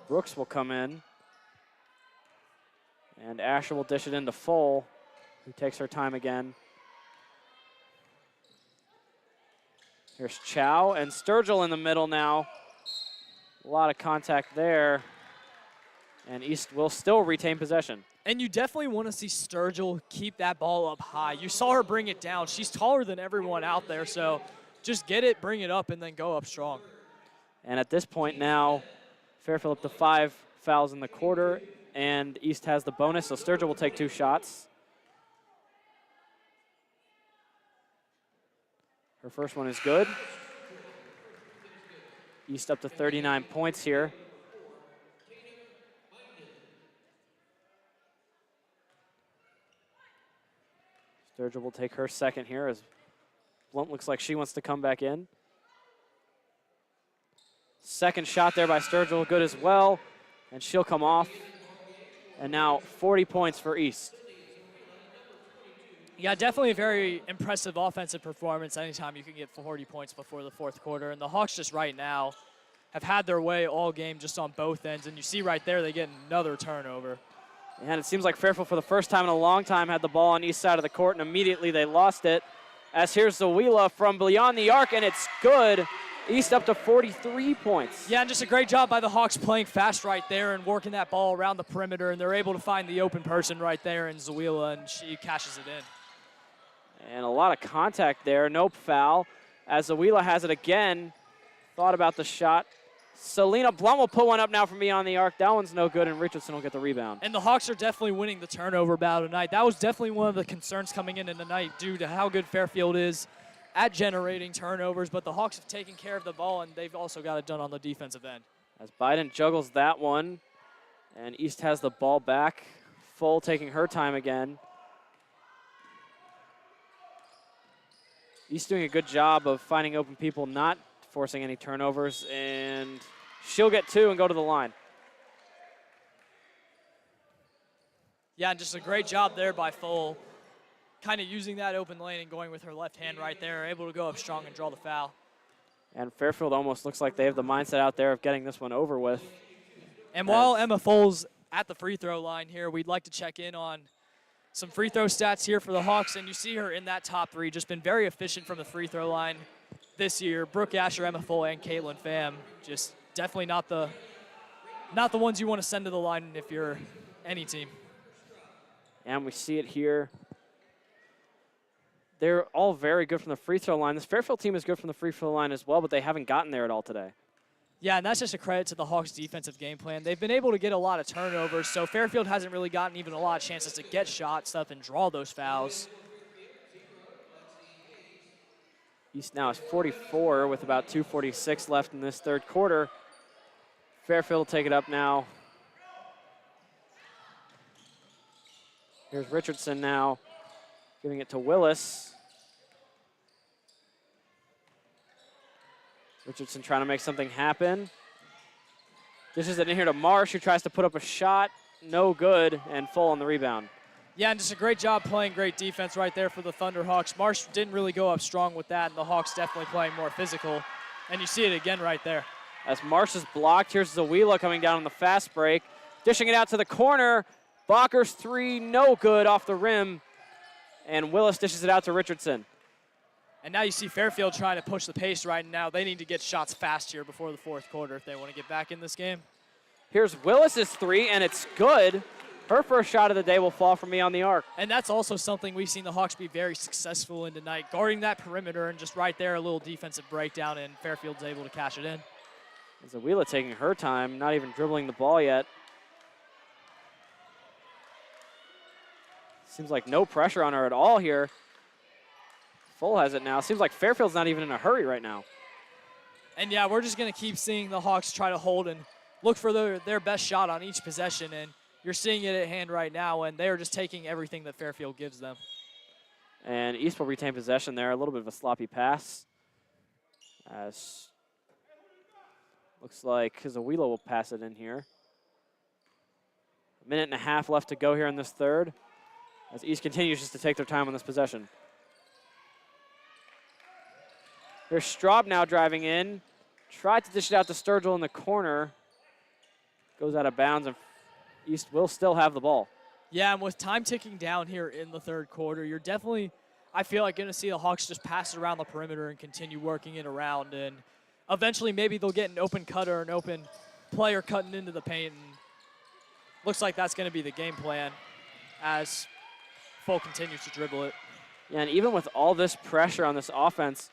Brooks will come in. And Asher will dish it into Full, who takes her time again. Here's Chow and Sturgill in the middle now. A lot of contact there. And East will still retain possession. And you definitely want to see Sturgill keep that ball up high. You saw her bring it down. She's taller than everyone out there, so just get it, bring it up, and then go up strong. And at this point now, Fairfield up to 5 fouls in the quarter, and East has the bonus, so Sturgill will take 2 shots. Her first one is good. East up to 39 points here. Sturgill will take her second here as Blunt looks like she wants to come back in. Second shot there by Sturgill, good as well, and she'll come off. And now 40 points for East. Yeah, definitely a very impressive offensive performance anytime you can get 40 points before the fourth quarter. And the Hawks just right now have had their way all game just on both ends. And you see right there they get another turnover. And it seems like Fairfield for the first time in a long time had the ball on east side of the court, and immediately they lost it. As here's Zawila from beyond the arc, and it's good. East up to 43 points. Yeah, and just a great job by the Hawks playing fast right there and working that ball around the perimeter, and they're able to find the open person right there in Zawila, and she cashes it in. And a lot of contact there, no foul. As Zawila has it again, thought about the shot. Selena Blunt will put one up now from beyond the arc. That one's no good, and Richardson will get the rebound. And the Hawks are definitely winning the turnover battle tonight. That was definitely one of the concerns coming in the night due to how good Fairfield is at generating turnovers, but the Hawks have taken care of the ball, and they've also got it done on the defensive end. As Biden juggles that one, And East has the ball back. Full taking her time again. East doing a good job of finding open people, not forcing any turnovers, and she'll get 2 and go to the line. Yeah, and just a great job there by Full. Kind of using that open lane and going with her left hand right there, able to go up strong and draw the foul. And Fairfield almost looks like they have the mindset out there of getting this one over with. And while Emma Full's at the free throw line here, we'd like to check in on some free throw stats here for the Hawks, and you see her in that top 3, just been very efficient from the free throw line this year. Brooke Asher, Emma Full, and Caitlin Pham, just definitely not the ones you want to send to the line if you're any team. And we see it here. They're all very good from the free throw line. This Fairfield team is good from the free throw line as well, but they haven't gotten there at all today. Yeah, and that's just a credit to the Hawks' defensive game plan. They've been able to get a lot of turnovers, so Fairfield hasn't really gotten even a lot of chances to get shots up and draw those fouls. East now is 44 with about 2:46 left in this third quarter. Fairfield will take it up now. Here's Richardson now, giving it to Willis. Richardson trying to make something happen. Dishes it in here to Marsh, who tries to put up a shot. No good, and Full on the rebound. Yeah, and just a great job playing great defense right there for the Thunderhawks. Marsh didn't really go up strong with that, and the Hawks definitely playing more physical. And you see it again right there. As Marsh is blocked, here's Zawila coming down on the fast break. Dishing it out to the corner. Bacher's 3, no good off the rim. And Willis dishes it out to Richardson. And now you see Fairfield trying to push the pace right now. They need to get shots fast here before the fourth quarter if they want to get back in this game. Here's Willis's 3, and it's good. Her first shot of the day will fall from beyond the arc. And that's also something we've seen the Hawks be very successful in tonight, guarding that perimeter and just right there a little defensive breakdown, and Fairfield's able to cash it in. Zawila taking her time, not even dribbling the ball yet. Seems like no pressure on her at all here. Full has it now. Seems like Fairfield's not even in a hurry right now. And yeah, we're just going to keep seeing the Hawks try to hold and look for their best shot on each possession. And you're seeing it at hand right now, and they are just taking everything that Fairfield gives them. And East will retain possession there. A little bit of a sloppy pass. As looks like Zawila will pass it in here. A minute and a half left to go here in this third, as East continues just to take their time on this possession. Here's Straub now driving in. Tried to dish it out to Sturgill in the corner. Goes out of bounds, and East will still have the ball. Yeah, and with time ticking down here in the third quarter, you're definitely, I feel like, going to see the Hawks just pass it around the perimeter and continue working it around. And eventually maybe they'll get an open cutter, an open player cutting into the paint. And looks like that's going to be the game plan as Full continues to dribble it. Yeah, and even with all this pressure on this offense,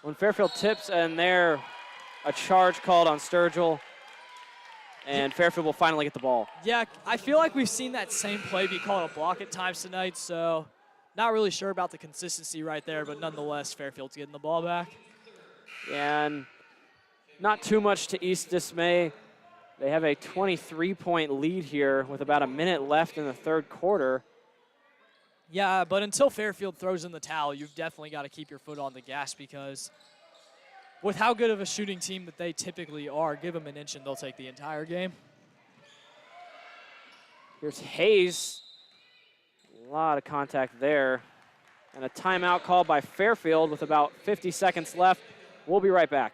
when Fairfield tips and there, a charge called on Sturgill, and Fairfield will finally get the ball. Yeah, I feel like we've seen that same play be called a block at times tonight, so not really sure about the consistency right there, but nonetheless, Fairfield's getting the ball back. And not too much to East's dismay. They have a 23-point lead here with about a minute left in the third quarter. Yeah, but until Fairfield throws in the towel, you've definitely got to keep your foot on the gas, because with how good of a shooting team that they typically are, give them an inch and they'll take the entire game. Here's Hayes. A lot of contact there. And a timeout called by Fairfield with about 50 seconds left. We'll be right back.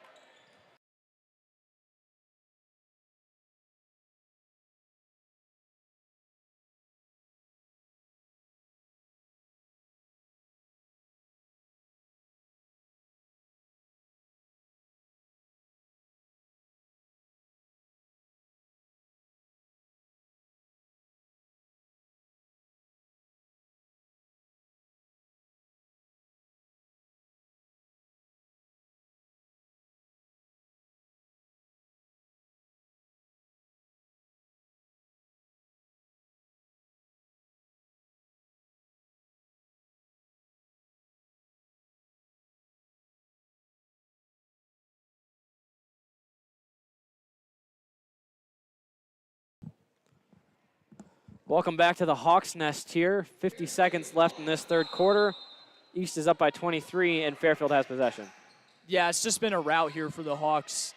Welcome back to the Hawks Nest here. 50 seconds left in this third quarter. East is up by 23, and Fairfield has possession. Yeah, it's just been a rout here for the Hawks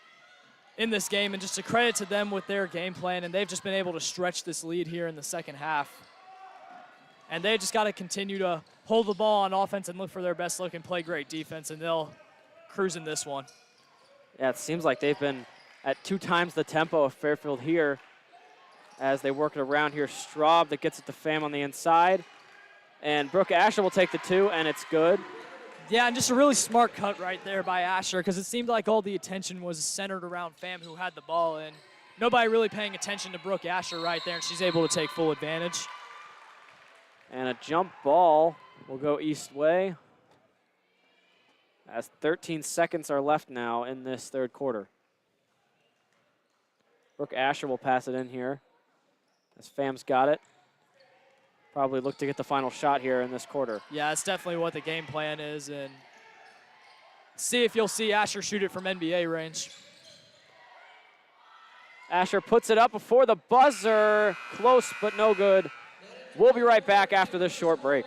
in this game, and just a credit to them with their game plan, and they've just been able to stretch this lead here in the second half. And they just got to continue to hold the ball on offense and look for their best look and play great defense, and they'll cruise in this one. Yeah, it seems like they've been at 2 times the tempo of Fairfield here as they work it around here. Straub that gets it to Pham on the inside. And Brooke Asher will take the 2, and it's good. Yeah, and just a really smart cut right there by Asher, because it seemed like all the attention was centered around Pham, who had the ball, and nobody really paying attention to Brooke Asher right there, and she's able to take full advantage. And a jump ball will go East way as 13 seconds are left now in this third quarter. Brooke Asher will pass it in here as Pham's got it. Probably look to get the final shot here in this quarter. Yeah, that's definitely what the game plan is, and see if you'll see Asher shoot it from NBA range. Asher puts it up before the buzzer. Close, but no good. We'll be right back after this short break.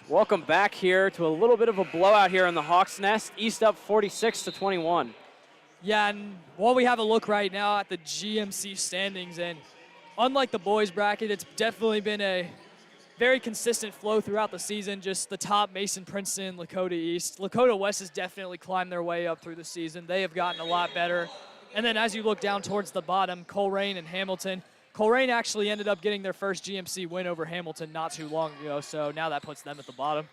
Welcome back here to a little bit of a blowout here in the Hawks Nest. East up 46-21. Yeah, and while we have a look right now at the GMC standings, and unlike the boys bracket, it's definitely been a very consistent flow throughout the season. Just the top, Mason, Princeton, Lakota East. Lakota West has definitely climbed their way up through the season. They have gotten a lot better. And then as you look down towards the bottom, Coleraine and Hamilton. Coleraine actually ended up getting their first GMC win over Hamilton not too long ago, so now that puts them at the bottom.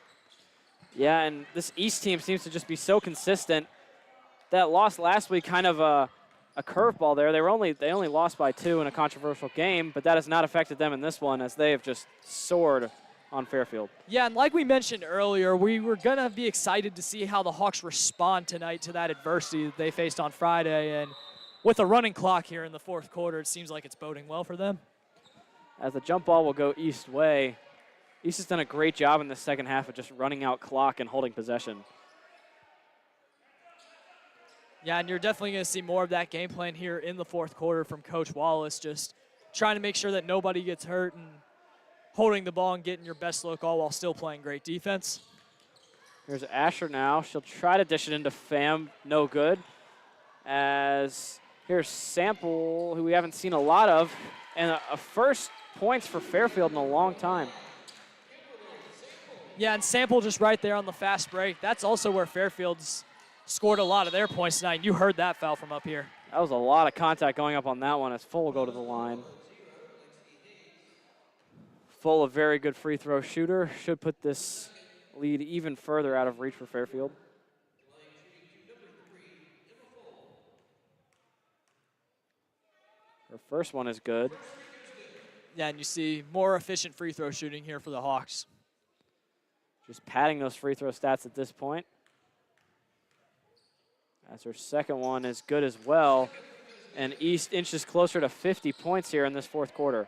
Yeah, and this East team seems to just be so consistent. That loss last week, kind of a curveball there. They only lost by 2 in a controversial game, but that has not affected them in this one as they have just soared on Fairfield. Yeah, and like we mentioned earlier, we were going to be excited to see how the Hawks respond tonight to that adversity that they faced on Friday, and with a running clock here in the fourth quarter, it seems like it's boding well for them. As the jump ball will go East way. East has done a great job in the second half of just running out clock and holding possession. Yeah, and you're definitely going to see more of that game plan here in the fourth quarter from Coach Wallace, just trying to make sure that nobody gets hurt and holding the ball and getting your best look all while still playing great defense. Here's Asher now. She'll try to dish it into Pham. No good. As here's Sample, who we haven't seen a lot of, and a first points for Fairfield in a long time. Yeah, and Sample just right there on the fast break. That's also where Fairfield's scored a lot of their points tonight. You heard that foul from up here. That was a lot of contact going up on that one as Full will go to the line. Full, a very good free throw shooter. Should put this lead even further out of reach for Fairfield. Her first one is good. Yeah, and you see more efficient free throw shooting here for the Hawks. Just padding those free throw stats at this point. As her second one is good as well. And East inches closer to 50 points here in this fourth quarter.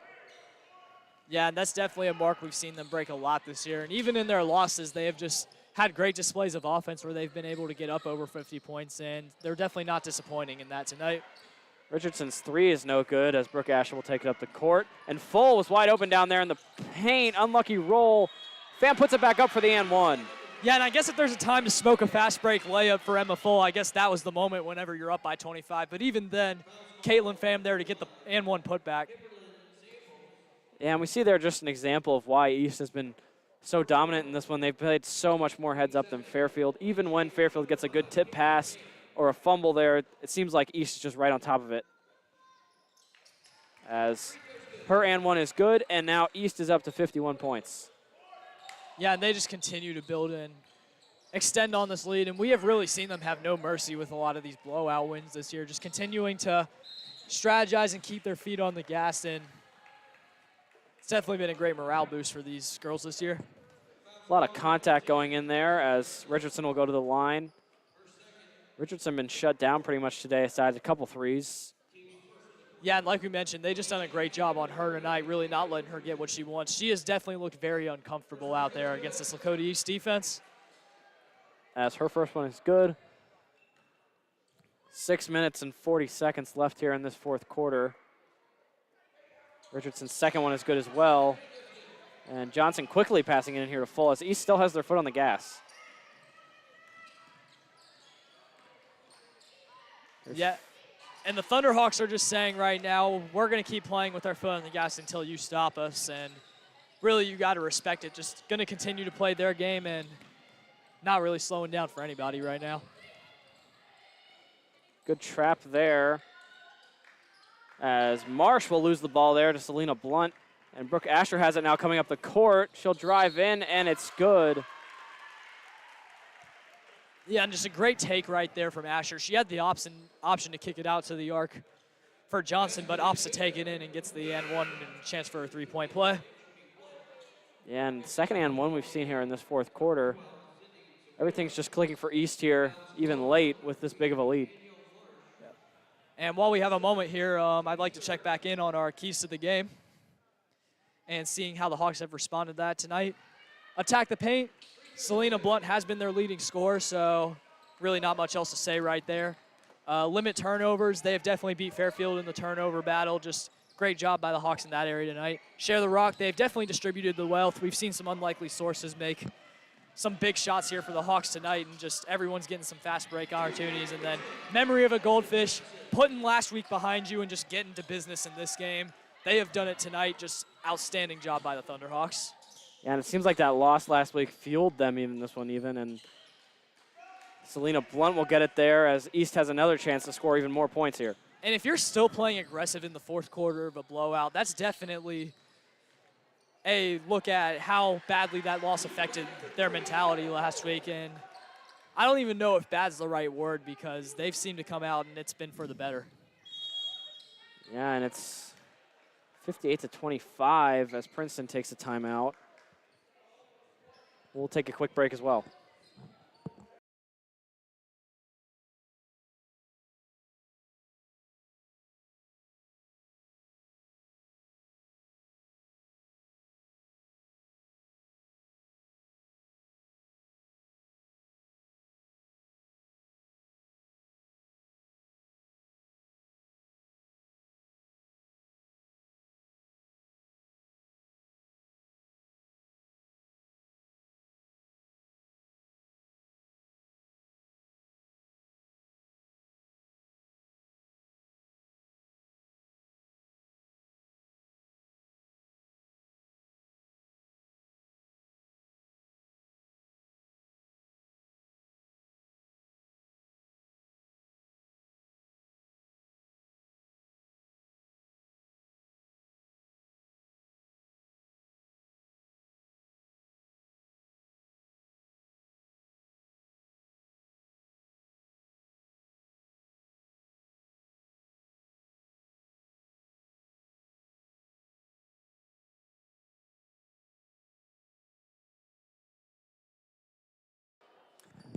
Yeah, and that's definitely a mark we've seen them break a lot this year. And even in their losses, they have just had great displays of offense where they've been able to get up over 50 points. And they're definitely not disappointing in that tonight. Richardson's three is no good as Brooke Asher will take it up the court. And Full was wide open down there in the paint. Unlucky roll. Pham puts it back up for the and one. Yeah, and I guess if there's a time to smoke a fast break layup for Emma Full, I guess that was the moment whenever you're up by 25. But even then, Caitlin Pham there to get the and one putback. Yeah, and we see there just an example of why East has been so dominant in this one. They've played so much more heads up than Fairfield. Even when Fairfield gets a good tip pass or a fumble there, it seems like East is just right on top of it. As her and one is good, and now East is up to 51 points. Yeah, and they just continue to build and extend on this lead, and we have really seen them have no mercy with a lot of these blowout wins this year, just continuing to strategize and keep their feet on the gas, and it's definitely been a great morale boost for these girls this year. A lot of contact going in there as Richardson will go to the line. Richardson been shut down pretty much today, aside a couple threes. Yeah, and like we mentioned, they just done a great job on her tonight, really not letting her get what she wants. She has definitely looked very uncomfortable out there against this Lakota East defense. As her first one is good. 6 minutes and 40 seconds left here in this fourth quarter. Richardson's second one is good as well. And Johnson quickly passing it in here to Full as East still has their foot on the gas. Yeah, and the Thunderhawks are just saying right now, we're going to keep playing with our foot on the gas until you stop us. And really, you got to respect it. Just going to continue to play their game and not really slowing down for anybody right now. Good trap there. As Marsh will lose the ball there to Selena Blunt. And Brooke Asher has it now coming up the court. She'll drive in, and it's good. Yeah, and just a great take right there from Asher. She had the option to kick it out to the arc for Johnson, but opts to take it in and gets the and one and chance for a three-point play. Yeah, and second and one we've seen here in this fourth quarter. Everything's just clicking for East here, even late with this big of a lead. And while we have a moment here, I'd like to check back in on our keys to the game and seeing how the Hawks have responded to that tonight. Attack the paint. Selena Blunt has been their leading scorer, so really not much else to say right there. Limit turnovers. They have definitely beat Fairfield in the turnover battle. Just great job by the Hawks in that area tonight. Share the rock. They've definitely distributed the wealth. We've seen some unlikely sources make some big shots here for the Hawks tonight, and just everyone's getting some fast break opportunities. And then memory of a goldfish, putting last week behind you and just getting to business in this game. They have done it tonight. Just outstanding job by the Thunderhawks. Yeah, and it seems like that loss last week fueled them even this one even, and Selena Blunt will get it there as East has another chance to score even more points here. And if you're still playing aggressive in the fourth quarter of a blowout, that's definitely a look at how badly that loss affected their mentality last week. And I don't even know if bad's the right word because they've seemed to come out and it's been for the better. Yeah, and it's 58-25 as Princeton takes a timeout. We'll take a quick break as well.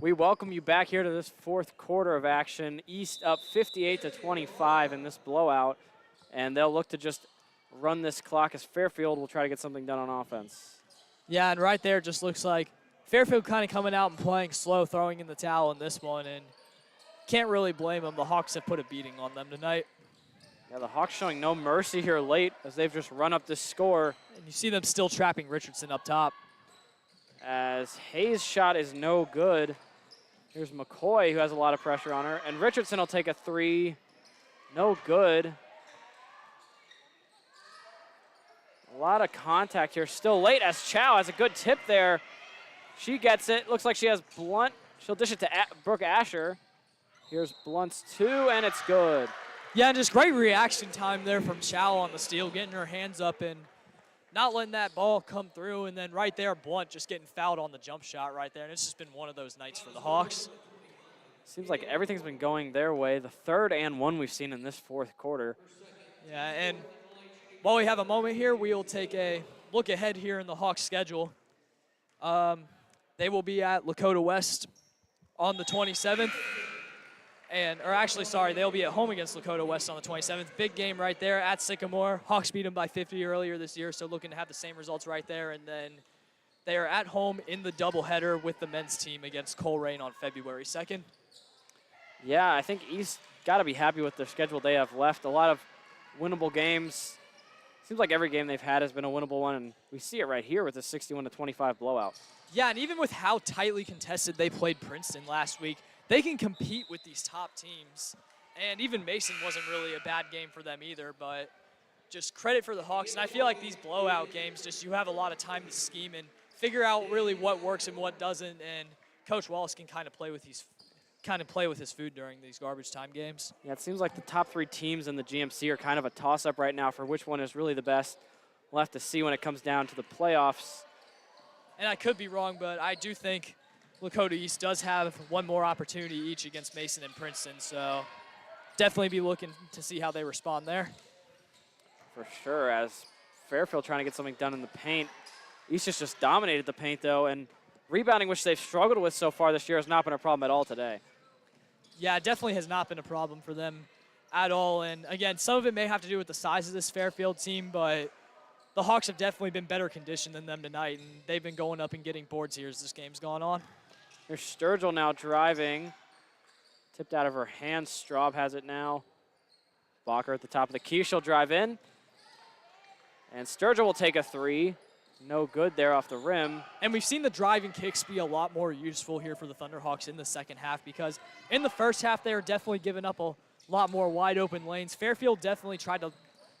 We welcome you back here to this fourth quarter of action. East up 58-25 in this blowout, and they'll look to just run this clock as Fairfield will try to get something done on offense. Yeah, and right there it just looks like Fairfield kind of coming out and playing slow, throwing in the towel in this one, and can't really blame them. The Hawks have put a beating on them tonight. Yeah, the Hawks showing no mercy here late as they've just run up this score. And you see them still trapping Richardson up top. As Hayes' shot is no good. Here's McCoy, who has a lot of pressure on her. And Richardson will take a three. No good. A lot of contact here. Still late as Chow has a good tip there. She gets it. Looks like she has Blunt. She'll dish it to Brooke Asher. Here's Blunt's two, and it's good. Yeah, and just great reaction time there from Chow on the steal, getting her hands up and not letting that ball come through. And then right there, Blunt just getting fouled on the jump shot right there. And it's just been one of those nights for the Hawks. Seems like everything's been going their way. The third and one we've seen in this fourth quarter. Yeah, and while we have a moment here, we'll take a look ahead here in the Hawks schedule. They will be at Lakota West on the 27th. They'll be at home against Lakota West on the 27th. Big game right there at Sycamore. Hawks beat them by 50 earlier this year, so looking to have the same results right there. And then they are at home in the doubleheader with the men's team against Coleraine on February 2nd. Yeah, I think East got to be happy with the schedule they have left. A lot of winnable games. Seems like every game they've had has been a winnable one, and we see it right here with a 61-25 blowout. Yeah, and even with how tightly contested they played Princeton last week, they can compete with these top teams. And even Mason wasn't really a bad game for them either, but just credit for the Hawks. And I feel like these blowout games, just you have a lot of time to scheme and figure out really what works and what doesn't, and Coach Wallace can kind of play with his food during these garbage time games. Yeah, it seems like the top three teams in the GMC are kind of a toss-up right now for which one is really the best. We'll have to see when it comes down to the playoffs. And I could be wrong, but I do think Lakota East does have one more opportunity each against Mason and Princeton, so definitely be looking to see how they respond there. For sure, as Fairfield trying to get something done in the paint. East has just dominated the paint, though, and rebounding, which they've struggled with so far this year, has not been a problem at all today. Yeah, it definitely has not been a problem for them at all. And again, some of it may have to do with the size of this Fairfield team, but the Hawks have definitely been better conditioned than them tonight, and they've been going up and getting boards here as this game's gone on. Here's Sturgill now driving. Tipped out of her hands. Straub has it now. Bacher at the top of the key. She'll drive in. And Sturgill will take a three. No good there off the rim. And we've seen the driving kicks be a lot more useful here for the Thunderhawks in the second half, because in the first half they were definitely giving up a lot more wide open lanes. Fairfield definitely tried to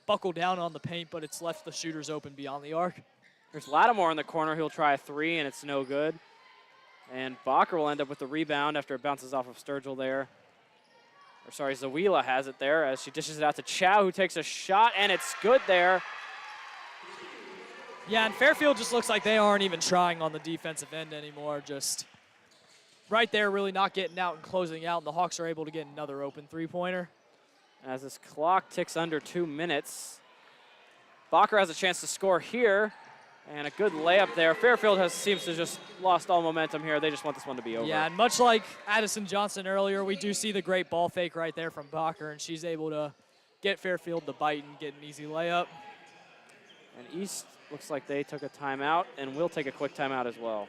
buckle down on the paint, but it's left the shooters open beyond the arc. There's Lattimore in the corner. He'll try a three, and it's no good. And Bacher will end up with the rebound after it bounces off of Sturgill there. Or sorry, Zawila has it there as she dishes it out to Chow, who takes a shot, and it's good there. Yeah, and Fairfield just looks like they aren't even trying on the defensive end anymore. Just right there, really not getting out and closing out, and the Hawks are able to get another open three-pointer. As this clock ticks under 2 minutes, Bacher has a chance to score here, and a good layup there. Fairfield seems to just lost all momentum here. They just want this one to be over. Yeah, and much like Addison Johnson earlier, we do see the great ball fake right there from Bacher, and she's able to get Fairfield to bite and get an easy layup. And East looks like they took a timeout, and we'll take a quick timeout as well.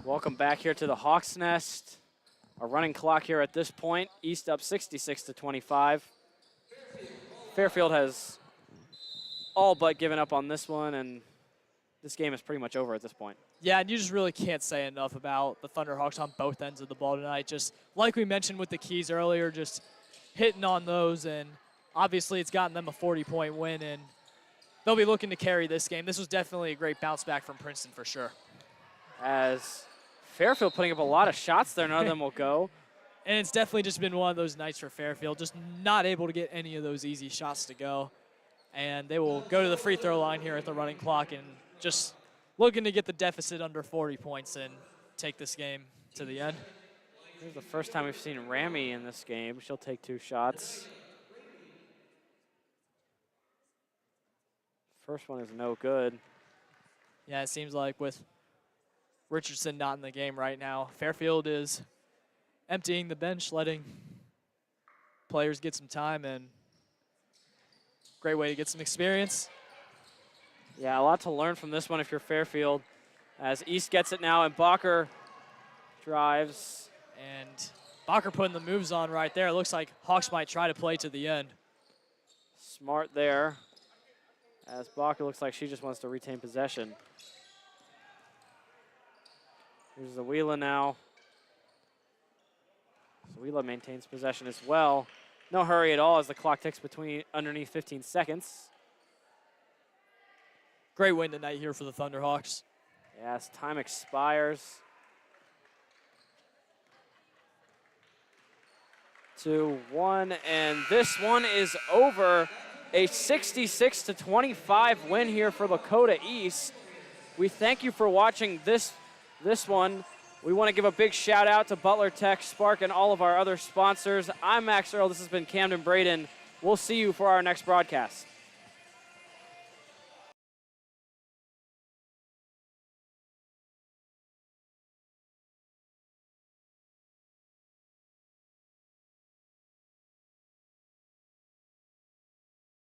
Welcome back here to the Hawks Nest. A running clock here at this point. East up 66-25. Fairfield has all but given up on this one, and this game is pretty much over at this point. Yeah, and you just really can't say enough about the Thunderhawks on both ends of the ball tonight. Just like we mentioned with the keys earlier, just hitting on those, and obviously it's gotten them a 40-point win, and they'll be looking to carry this game. This was definitely a great bounce back from Princeton for sure. As Fairfield putting up a lot of shots there, none of them will go. And it's definitely just been one of those nights for Fairfield, just not able to get any of those easy shots to go. And they will go to the free throw line here at the running clock and just looking to get the deficit under 40 points and take this game to the end. This is the first time we've seen Rami in this game. She'll take 2 shots. First one is no good. Yeah, it seems like with Richardson not in the game right now, Fairfield is emptying the bench, letting players get some time, and great way to get some experience. Yeah, a lot to learn from this one if you're Fairfield. As East gets it now, and Bacher drives. And Bacher putting the moves on right there. It looks like Hawks might try to play to the end. Smart there, as Bacher looks like she just wants to retain possession. Here's Zawila now. Zawila maintains possession as well. No hurry at all as the clock ticks underneath 15 seconds. Great win tonight here for the Thunderhawks. Yes, time expires. 2-1, and this one is over. A 66-25 win here for Lakota East. We thank you for watching this one. We want to give a big shout out to Butler Tech, Spark, and all of our other sponsors. I'm Max Earl. This has been Camden Braden. We'll see you for our next broadcast.